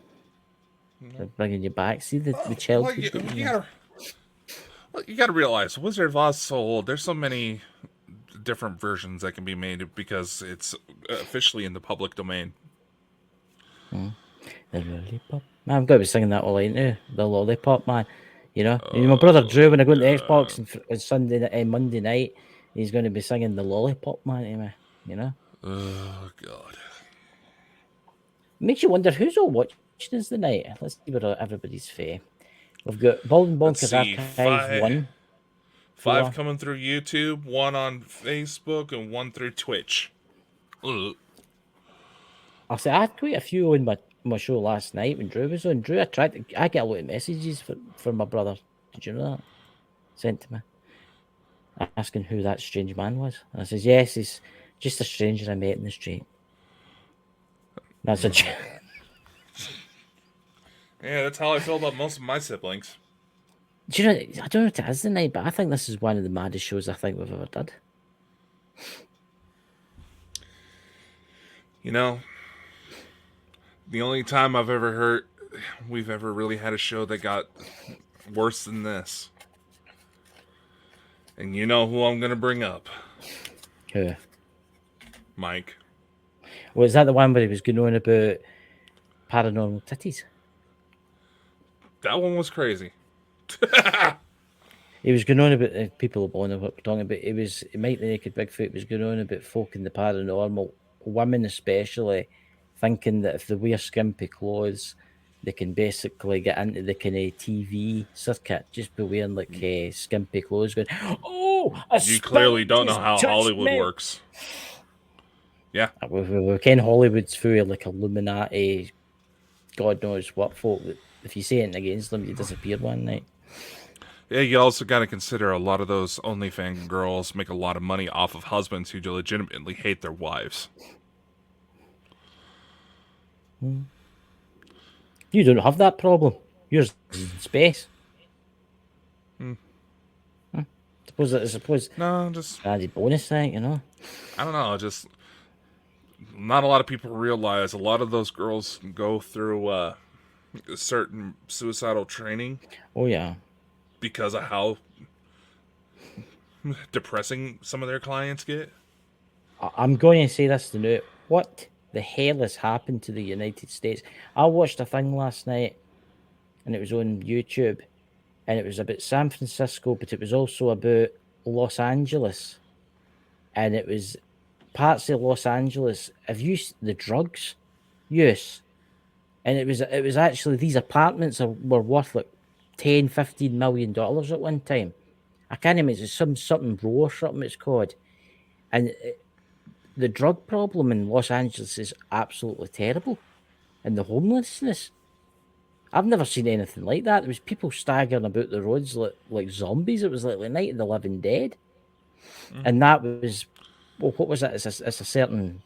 They're bringing you back. See the childhood. You gotta realize, Wizard of Oz is so old. There's so many different versions that can be made because it's officially in the public domain. The lollipop man. I'm going to be singing that all night now. The lollipop man. You know, my brother Drew, when I go into Xbox on Monday night, he's going to be singing the lollipop man to me. You know. Oh God. Makes you wonder who's all watching us tonight. Let's see where everybody's fair. We've got Bald and Bonkers Archive 1. 5 coming through YouTube, 1 on Facebook, and 1 through Twitch. Ugh. I'll say I had quite a few on my show last night when Drew was on. Drew, I get a lot of messages from my brother. Did you know that? Sent to me. Asking who that strange man was. And I says, yes, he's just a stranger I met in the street. That's a joke. Yeah, that's how I feel about most of my siblings. Do you know, I don't know what it is tonight, but I think this is one of the maddest shows I think we've ever done. You know, the only time we've ever really had a show that got worse than this. And you know who I'm going to bring up. Who? Mike. Was that the one where he was going on about paranormal titties? That one was crazy. He was going on about people who know what we're talking about. It might the naked Bigfoot was going on about folk in the paranormal, women especially, thinking that if they wear skimpy clothes, they can basically get into the kind of TV circuit just by wearing like skimpy clothes. Going, oh, a You clearly spirit don't know just how touched Hollywood me." works. Yeah. We ken Hollywood's full of like Illuminati, God knows what folk. That if you say anything against them, you disappear one night. Yeah, you also got to consider a lot of those OnlyFans girls make a lot of money off of husbands who legitimately hate their wives. You don't have that problem. Yours is in space. Suppose No, just added bonus thing, I don't know. Just not a lot of people realize a lot of those girls go through certain suicidal training Oh yeah. because of how depressing some of their clients get. I'm going to say this to now. What the hell has happened to the United States? I watched a thing last night, and it was on YouTube, and it was about San Francisco, but it was also about Los Angeles, and it was parts of Los Angeles have used the drugs use, and it was actually these apartments were worth like $10-15 million at one time. I can't imagine something row or something it's called, and the drug problem in Los Angeles is absolutely terrible, and the homelessness. I've never seen anything like that. There was people staggering about the roads like zombies. It was like the Night of the Living Dead, and that was what was it? It's a certain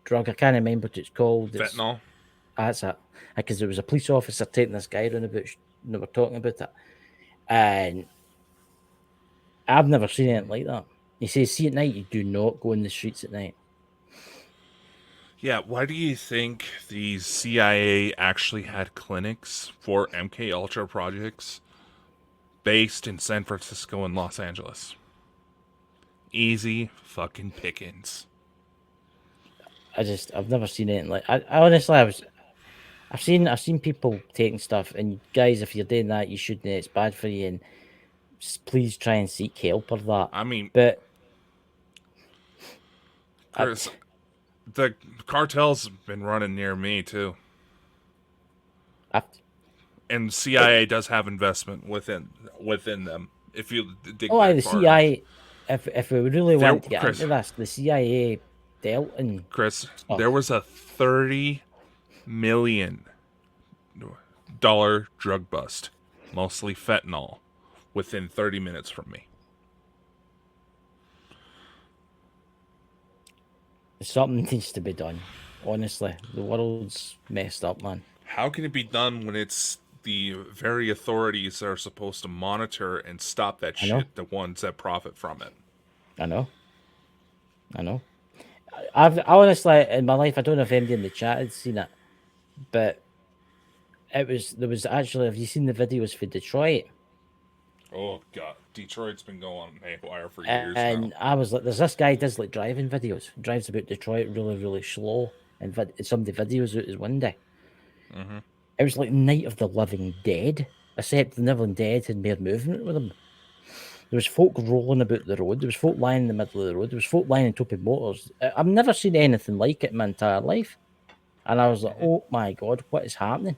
drug. I can't remember what it's called. Fentanyl. That's it. Because there was a police officer taking this guy around about. They were talking about it, and I've never seen anything like that. He says, "See at night, you do not go in the streets at night." Yeah, why do you think the CIA actually had clinics for MK Ultra projects based in San Francisco and Los Angeles? Easy fucking pickings. I've never seen anything like. I honestly, I've seen people taking stuff, and guys, if you're doing that, you shouldn't. It's bad for you, and please try and seek help or that. I mean, But Chris, the cartel's been running near me too, and CIA does have investment within them. If you dig back the far CIA. If we really want to get Chris, into this, the CIA dealt in Chris, stuff. there was a $30 million drug bust, mostly fentanyl, within 30 minutes from me. Something needs to be done. Honestly, the world's messed up, man. How can it be done when it's the very authorities that are supposed to monitor and stop that shit, the ones that profit from it? I know. I honestly, in my life, I don't know if anybody in the chat had seen it, but there was actually, have you seen the videos for Detroit? Oh god, Detroit's been going haywire for years And now. I was like, there's this guy does like driving videos, drives about Detroit really, really slow, and some of the videos out his window. It was like Night of the Living Dead, except the Living Dead had more movement with them. There was folk rolling about the road. There was folk lying in the middle of the road. There was folk lying on top of motors. I've never seen anything like it in my entire life. And I was like, oh my God, what is happening?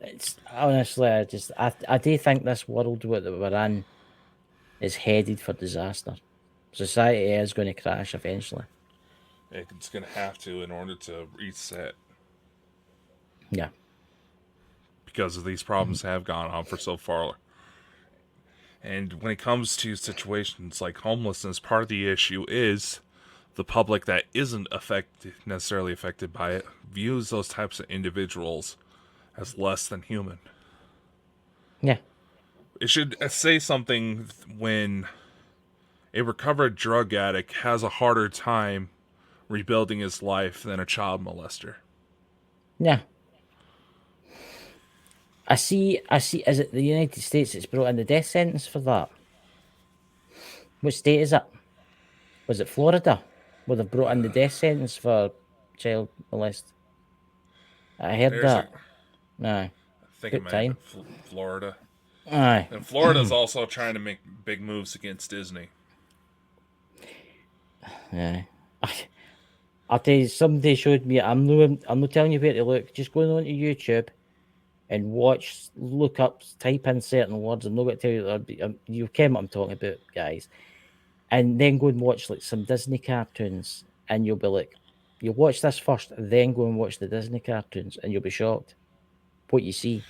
It's honestly, I do think this world that we're in is headed for disaster. Society is going to crash eventually. It's going to have to in order to reset. Yeah. Because these problems have gone on for so far. And when it comes to situations like homelessness, part of the issue is the public that isn't necessarily affected by it views those types of individuals as less than human. Yeah. It should say something when a recovered drug addict has a harder time rebuilding his life than a child molester. Yeah. I see, is it the United States that's brought in the death sentence for that? What state is it? Was it Florida where they brought in the death sentence for child molest? I heard that. Aye. I think it Good might have time. been Florida. Aye. And Florida's also trying to make big moves against Disney. Aye. I'll tell you, somebody showed me. I'm not telling you where to look. Just go on to YouTube and watch, look up, type in certain words. I'm not going to tell you. You came what I'm talking about, guys. And then go and watch like some Disney cartoons, and you'll be like, you'll watch this first, then go and watch the Disney cartoons, and you'll be shocked what you see.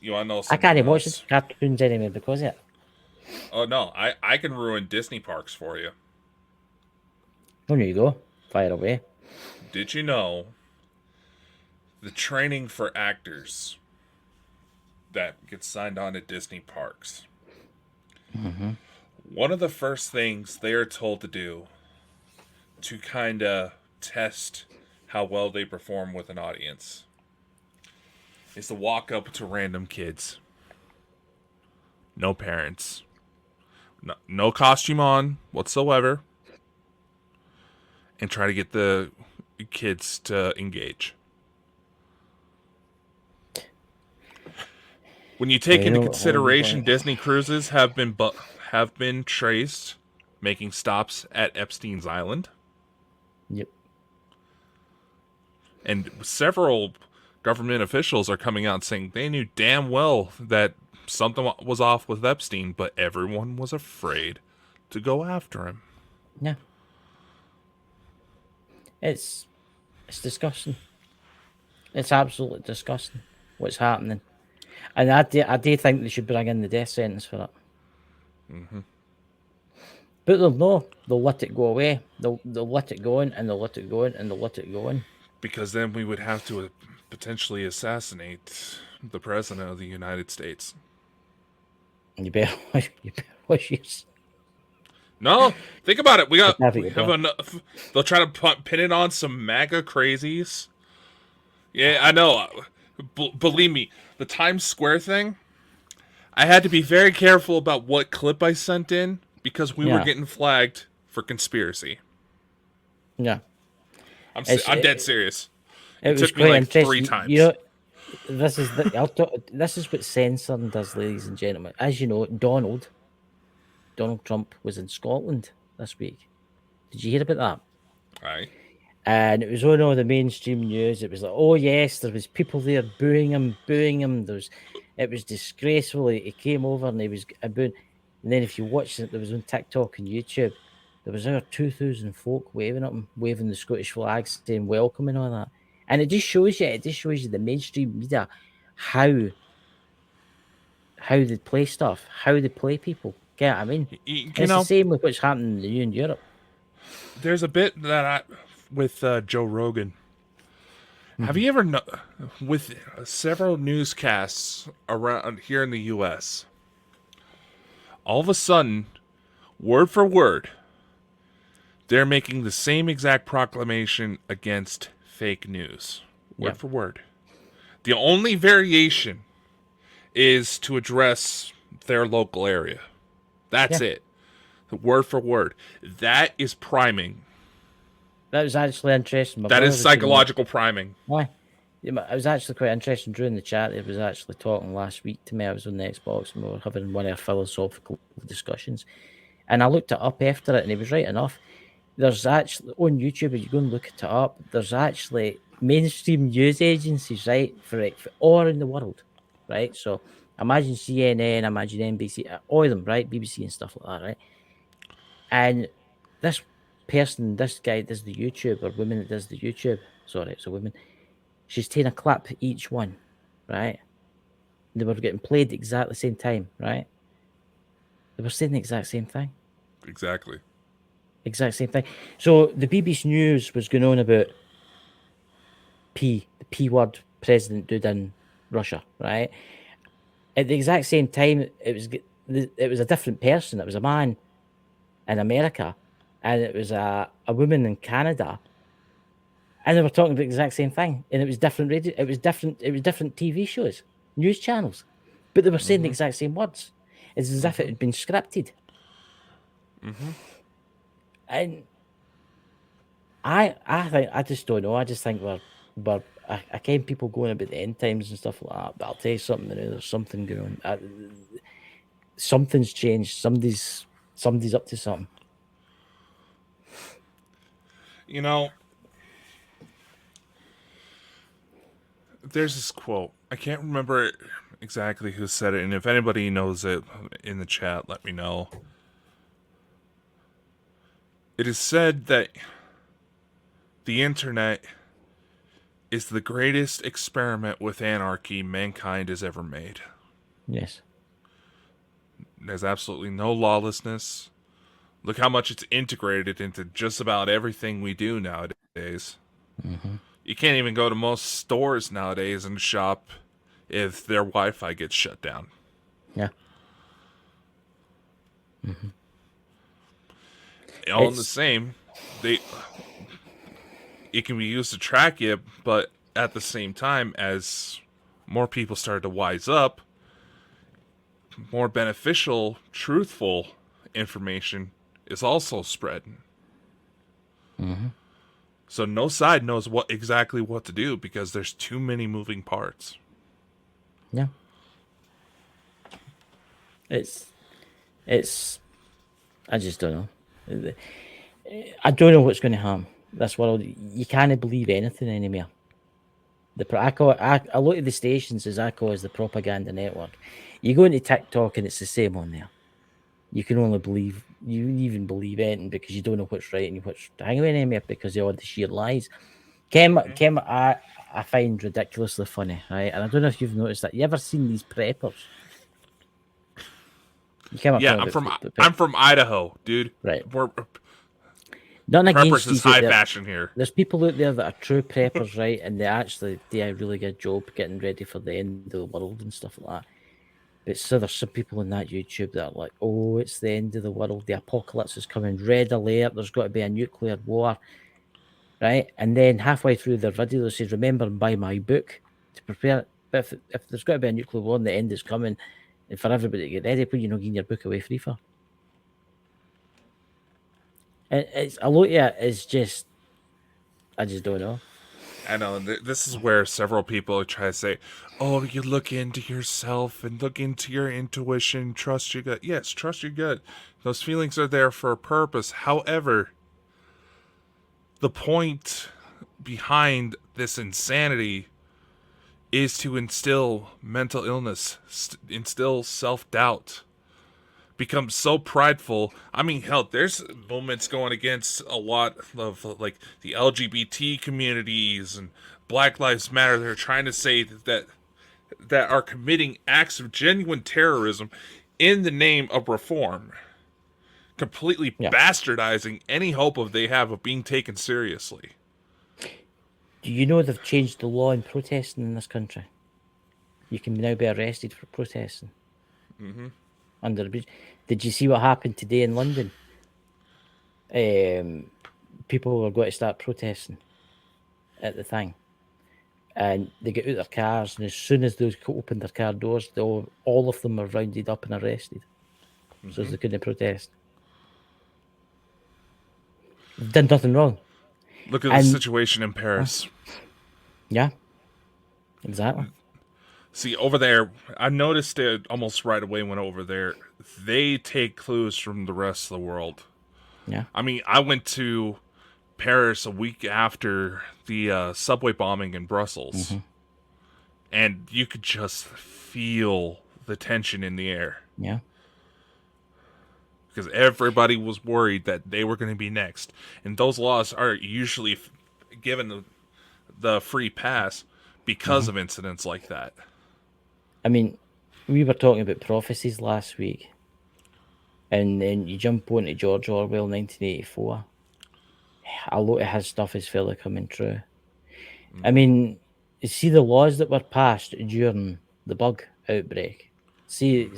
You want to know I something can't even watch else? the cartoons anymore because of it. Oh no, I can ruin Disney parks for you. Oh, there you go. Fire away. Did you know the training for actors that gets signed on at Disney parks? Mm-hmm. One of the first things they are told to do to kind of test how well they perform with an audience is to walk up to random kids. No parents. No costume on whatsoever. And try to get the kids to engage. When you take into consideration Disney cruises have been traced making stops at Epstein's Island. Yep. And several government officials are coming out saying they knew damn well that something was off with Epstein, but everyone was afraid to go after him. Yeah. It's disgusting. It's absolutely disgusting what's happening. And I do think they should bring in the death sentence for it. Mm-hmm. But they'll let it go away. They'll let it go in, and they'll let it go in, and they'll let it go in. Because then we would have to potentially assassinate the president of the United States. You better watch yours. No, think about it. We have Inevitable. enough. They'll try to pin it on some MAGA crazies. Yeah, I know. Believe me, the Times Square thing, I had to be very careful about what clip I sent in because we were getting flagged for conspiracy. Yeah. I'm dead serious. It took me like 3 times. You know, this is what censoring does, ladies and gentlemen. As you know, Donald Trump was in Scotland this week. Did you hear about that? Aye. And it was on all the mainstream news. It was like, oh yes, there was people there booing him. It was disgraceful. He came over and he was booing. And then if you watch it, there was on TikTok and YouTube, there was over 2,000 folk waving at him, waving the Scottish flag, saying welcome and all that. And it just shows you the mainstream media how they play stuff, how they play people. Get what I mean? It's the same with what's happening in Europe. There's a bit that with Joe Rogan. Mm-hmm. Have you ever with several newscasts around here in the U.S., all of a sudden, word for word, they're making the same exact proclamation against fake news. Word for word. The only variation is to address their local area. That's it. Word for word. That is priming. That was actually interesting. That is psychological priming. Why? Yeah, it was actually quite interesting during the chat. It was actually talking last week to me. I was on the Xbox and we were having one of our philosophical discussions. And I looked it up after it and he was right enough. There's actually, on YouTube, if you go and look it up, there's actually mainstream news agencies, right, for all in the world, right? So imagine CNN, imagine NBC, all of them, right? BBC and stuff like that, right? And this guy does the YouTube, or woman that does the YouTube, sorry, it's a woman, she's taking a clip each one, right? They were getting played at exactly the same time, right? They were saying the exact same thing. Exactly. Exact same thing. So the BBC News was going on about the P word president dude in Russia, right? At the exact same time, it was a different person. It was a man in America, and it was a woman in Canada, and they were talking about the exact same thing. And it was different radio. It was different TV shows, news channels, but they were saying the exact same words. It's as if it had been scripted. And I think I just don't know. I just think I can people going about the end times and stuff like that. But I'll tell you something. There's something going on. Something's changed. Somebody's up to something. You know, there's this quote. I can't remember exactly who said it, and if anybody knows it in the chat, let me know. It is said that the internet is the greatest experiment with anarchy mankind has ever made. Yes. There's absolutely no lawlessness. Look how much it's integrated into just about everything we do nowadays. Mm-hmm. You can't even go to most stores nowadays and shop if their Wi-Fi gets shut down. Yeah. Mm-hmm. All in the same, it can be used to track you, but at the same time, as more people start to wise up, more beneficial, truthful information is also spread. Mm-hmm. So no side knows exactly what to do because there's too many moving parts. Yeah. It's I just don't know. I don't know what's going to happen. This world, you can't believe anything anymore. I look at the stations as I call as the propaganda network. You go into TikTok and it's the same on there. You can only believe believe anything because you don't know what's right and what's hang on anymore because of all the sheer lies. Kim, I find ridiculously funny, right? And I don't know if you've noticed that. You ever seen these preppers? You came up Yeah, I'm from Idaho, dude. Right. We're Nothing preppers against is these high fashion here. There's people out there that are true preppers, right? And they actually do a really good job getting ready for the end of the world and stuff like that. But so there's some people on that YouTube that are like, oh, it's the end of the world. The apocalypse is coming. Red alert. There's got to be a nuclear war. Right? And then halfway through their video, they say, remember, buy my book to prepare. But if there's got to be a nuclear war and the end is coming, and for everybody to get ready, but you're not getting your book away free for. And it's a lot of it is just, I just don't know. I know, this is where several people try to say, oh, you look into yourself and look into your intuition, trust your gut. Yes, trust your gut. Those feelings are there for a purpose. However, the point behind this insanity is to instill mental illness, instill self-doubt, become so prideful. I mean, hell, there's movements going against a lot of like the LGBT communities and Black Lives Matter. They're trying to say that are committing acts of genuine terrorism in the name of reform, completely bastardizing any hope of they have of being taken seriously. Do you know they've changed the law in protesting in this country? You can now be arrested for protesting. Mm-hmm. Under the bridge. Did you see what happened today in London? People were going to start protesting at the thing, and they get out their cars, and as soon as they opened their car doors, all of them were rounded up and arrested, so they couldn't protest. They've done nothing wrong. Look at the situation in Paris. Yeah, exactly. See, over there, I noticed it almost right away when over there. They take clues from the rest of the world. Yeah. I mean, I went to Paris a week after the subway bombing in Brussels. Mm-hmm. And you could just feel the tension in the air. Yeah. Because everybody was worried that they were going to be next. And those laws are usually given the free pass because of incidents like that. I mean, we were talking about prophecies last week, and then you jump on to George Orwell, 1984. A lot of his stuff is fairly coming true. Mm-hmm. I mean, you see the laws that were passed during the bug outbreak. See,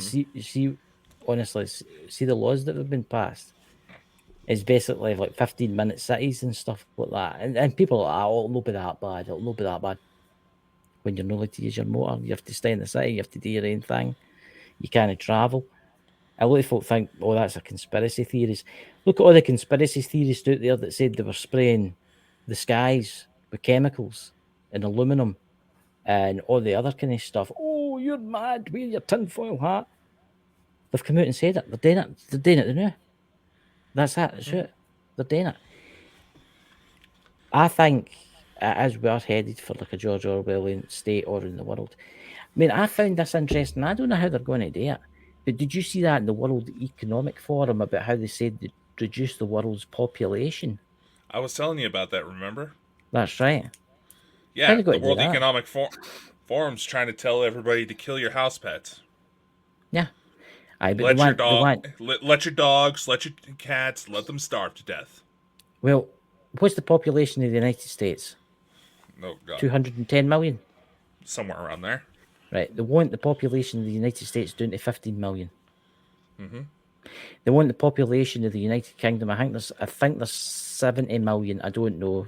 honestly, see the laws that have been passed. It's basically like 15-minute cities and stuff like that. And people are like, oh, it'll not be that bad. It'll not be that bad. When you're not allowed to use your motor, you have to stay in the city, you have to do your own thing. You can't travel. A lot of folk think, oh, that's a conspiracy theories. Look at all the conspiracy theories out there that said they were spraying the skies with chemicals and aluminum and all the other kind of stuff. Oh, you're mad. Wear your tinfoil hat. They've come out and said it. They're doing it. They're doing it now. That's it. That's it. They're doing it. I think as we are headed for like a George Orwellian state order in the world. I mean, I found this interesting. I don't know how they're going to do it. But did you see that in the World Economic Forum about how they said they'd reduce the world's population? I was telling you about that, remember? That's right. How Yeah, they got the to do World that? Economic Forum's trying to tell everybody to kill your house pets. Yeah. Aye, but Let your they want, let your dogs, let your cats, let them starve to death. well, what's the population of the United States? Oh God, 210 million. somewhere around there. Right. They want the population of the United States down to 15 million. They want the population of the United Kingdom. I think there's 70 million. I don't know.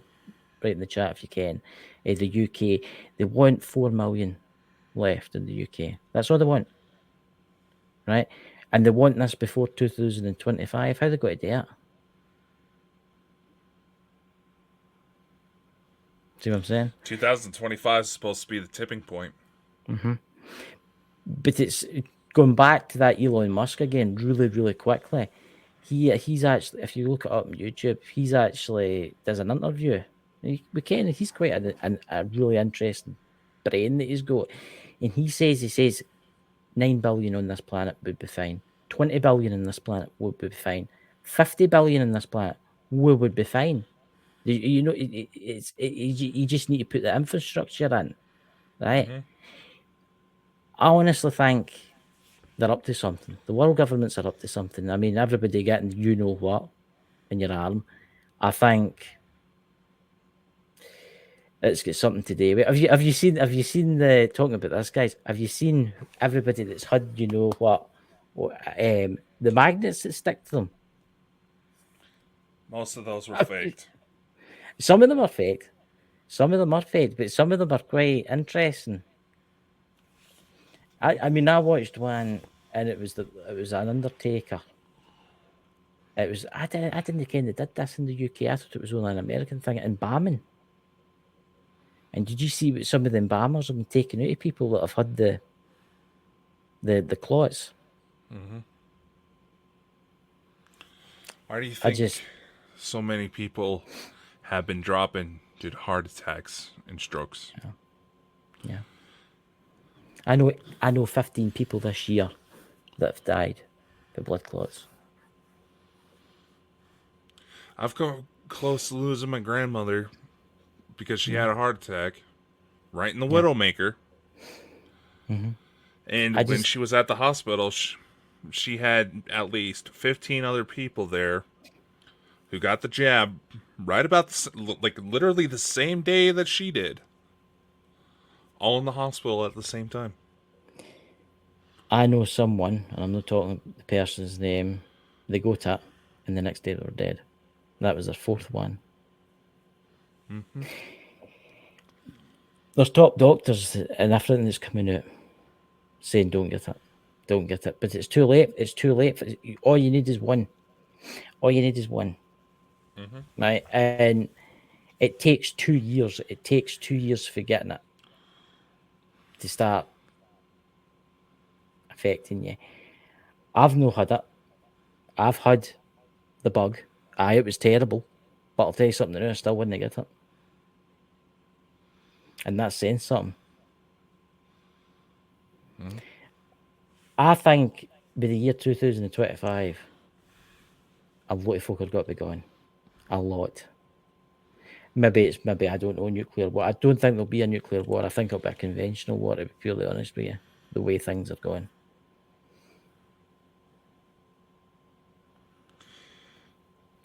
Write in the chat if you can. The UK. They want 4 million left in the UK. That's all they want. Right? And they want this before 2025. How they got to do it? See what I'm saying? 2025 is supposed to be the tipping point. But it's going back to that Elon Musk again, really, really quickly. He's actually, if you look it up on YouTube, he's actually does an interview. He's quite a really interesting brain that he's got, and he says 9 billion on this planet would be fine. 20 billion on this planet would be fine. 50 billion on this planet would be fine. You know, you just need to put the infrastructure in, right? I honestly think they're up to something. The world governments are up to something. I mean, everybody getting you know what in your arm. I think it's got something to do with. Have you seen the talking about this, guys? Have you seen everybody that's had you know what the magnets that stick to them? Most of those were faked. Some of them are fake. Some of them are fake, but some of them are quite interesting. I mean, I watched one, and it was an Undertaker. It was I didn't think they did this in the UK. I thought it was only an American thing. Embalming. And did you see what some of the embalmers have been taking out of people that have had the clots? Why do you think so many people have been dropping due to heart attacks and strokes? Yeah. I know 15 people this year that have died of blood clots. I've come close to losing my grandmother because she had a heart attack right in the Widowmaker. And when she was at the hospital, she had at least 15 other people there who got the jab right about literally the same day that she did. All in the hospital at the same time. I know someone, and I'm not talking the person's name, they got it, and the next day they were dead. That was their fourth one. There's top doctors and everything that's coming out saying don't get it. But it's too late. It's too late. All you need is one. Right? And it takes 2 years. It takes 2 years for getting it to start affecting you. I've not had it. I've had the bug. It was terrible. But I'll tell you something, I still wouldn't get it. And that's saying something. I think by the year 2025, a lot of folk have got to be gone. A lot. Maybe I don't know, nuclear war. I don't think there'll be a nuclear war. I think it'll be a conventional war, to be purely honest with you, the way things are going.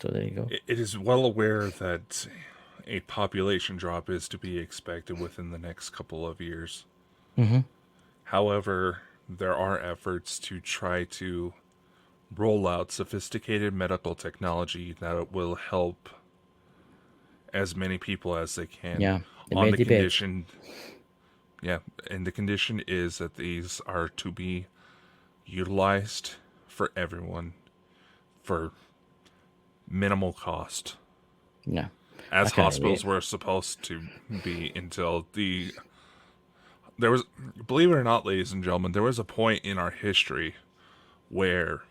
So there you go. It is well aware that a population drop is to be expected within the next couple of years. However, there are efforts to try to roll out sophisticated medical technology that will help as many people as they can. Yeah, on the condition. Yeah, and the condition is that these are to be utilized for everyone for minimal cost. Yeah. as I can't hospitals wait. were supposed to be until there was, believe it or not, ladies and gentlemen, there was a point in our history where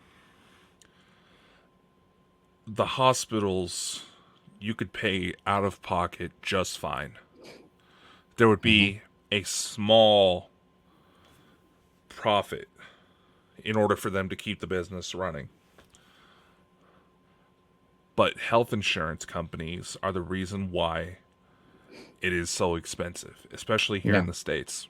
the hospitals, you could pay out of pocket just fine. There would be a small profit in order for them to keep the business running. But health insurance companies are the reason why it is so expensive, especially here in Yeah. the States.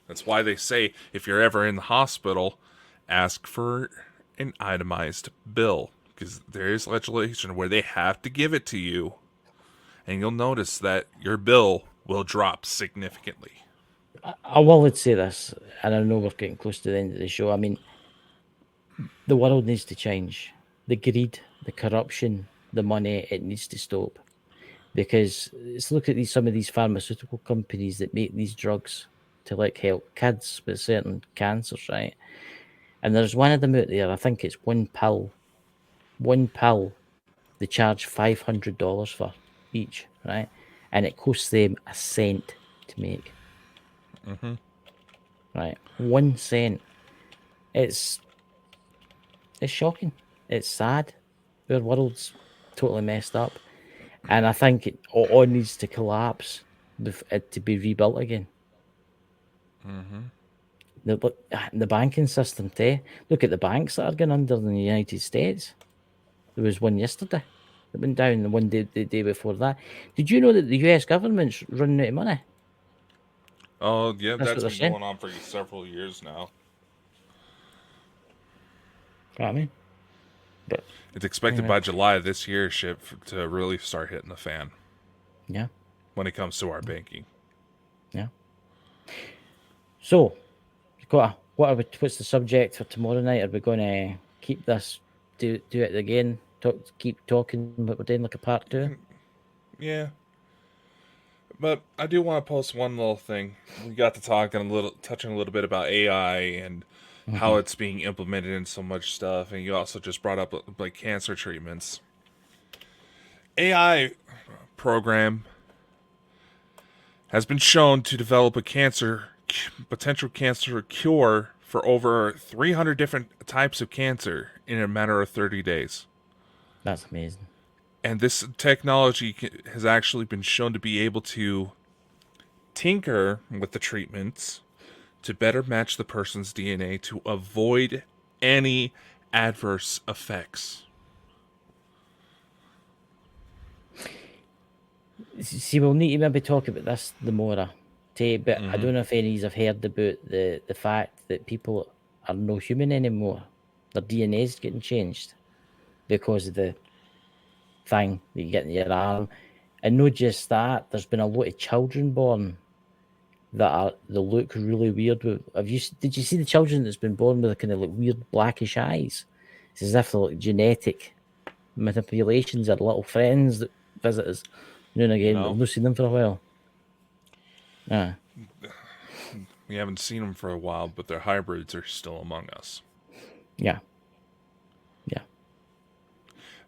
That's why they say if you're ever in the hospital, ask for an itemized bill, because there is legislation where they have to give it to you, and you'll notice that your bill will drop significantly. I will say this, and I know we're getting close to the end of the show. I mean, the world needs to change. The greed, the corruption, the money, it needs to stop. Because let's look at some of these pharmaceutical companies that make these drugs to like help kids with certain cancers, right? And there's one of them out there. I think it's one pill. One pill they charge $500 for each, right? And it costs them a cent to make. Right, 1 cent. It's shocking. It's sad. Our world's totally messed up, and I think it all needs to collapse to be rebuilt again. The banking system too. Look at the banks that are going under in the United States. There was one yesterday that went down, the one day the day before that. Did you know that the US government's running out of money? Oh, yeah, That's what that's they're been saying. going on for several years now. You know what I mean? But It's expected anyway, by July this year to really start hitting the fan yeah, when it comes to our banking. yeah. So, what's the subject for tomorrow night? Are we going to keep this, do it again, keep talking what we're doing like a part two? Yeah, but I do want to post one little thing. We got to touching a little bit about AI and how it's being implemented in so much stuff, and you also just brought up like cancer treatments. AI program has been shown to develop a potential cancer cure for over 300 different types of cancer in a matter of 30 days. That's amazing. And this technology has actually been shown to be able to tinker with the treatments to better match the person's DNA to avoid any adverse effects. See, we'll need to maybe talk about this the more, but I don't know if any of you have heard about the fact that people are no human anymore. Their DNA is getting changed because of the thing that you get in your arm. And not just that, there's been a lot of children born that look really weird. Did you see the children that's been born with a kind of like weird blackish eyes? It's as if they're like genetic manipulations or little friends that visit us now and again. No. We've not seen them for a while. We haven't seen them for a while, but their hybrids are still among us. Yeah.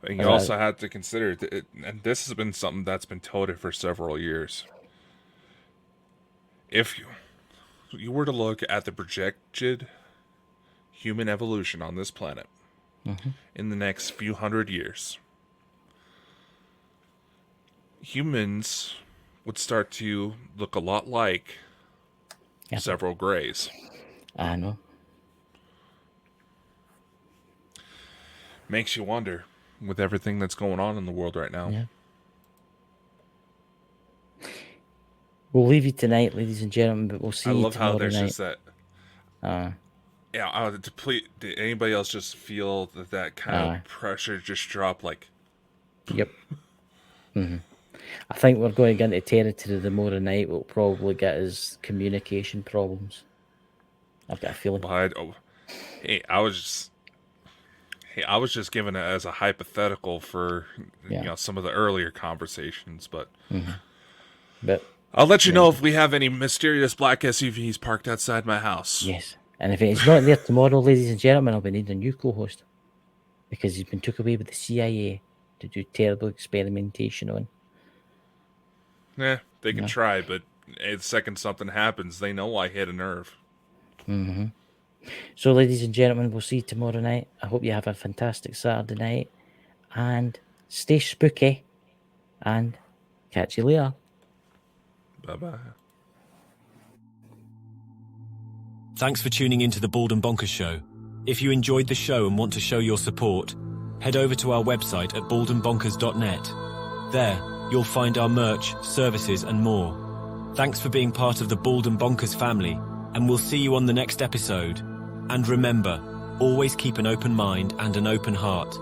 And you also have to consider, and this has been something that's been touted for several years. If you were to look at the projected human evolution on this planet in the next few hundred years, humans would start to look a lot like several greys. I know. Makes you wonder with everything that's going on in the world right now. Yeah. We'll leave you tonight, ladies and gentlemen, but we'll see you tomorrow night. I love how there's just that. Yeah, did anybody else just feel that kind of pressure just drop? Like, yep. I think we're going to get into territory tomorrow night. We'll probably get us communication problems. I've got a feeling. I was just giving it as a hypothetical for some of the earlier conversations, but I'll let you know if we have any mysterious black SUVs parked outside my house. Yes, and if it's not there tomorrow, ladies and gentlemen, I'll be needing a new co-host because he's been took away with the CIA. to do terrible experimentation on. Yeah, they can try, but the second something happens, they know I hit a nerve. So, ladies and gentlemen, we'll see you tomorrow night. I hope you have a fantastic Saturday night, and stay spooky, and catch you later. Bye-bye. Thanks for tuning into the Bald and Bonkers Show. If you enjoyed the show and want to show your support, head over to our website at baldandbonkers.net. There, you'll find our merch, services, and more. Thanks for being part of the Bald and Bonkers family, and we'll see you on the next episode. And remember, always keep an open mind and an open heart.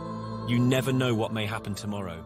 You never know what may happen tomorrow.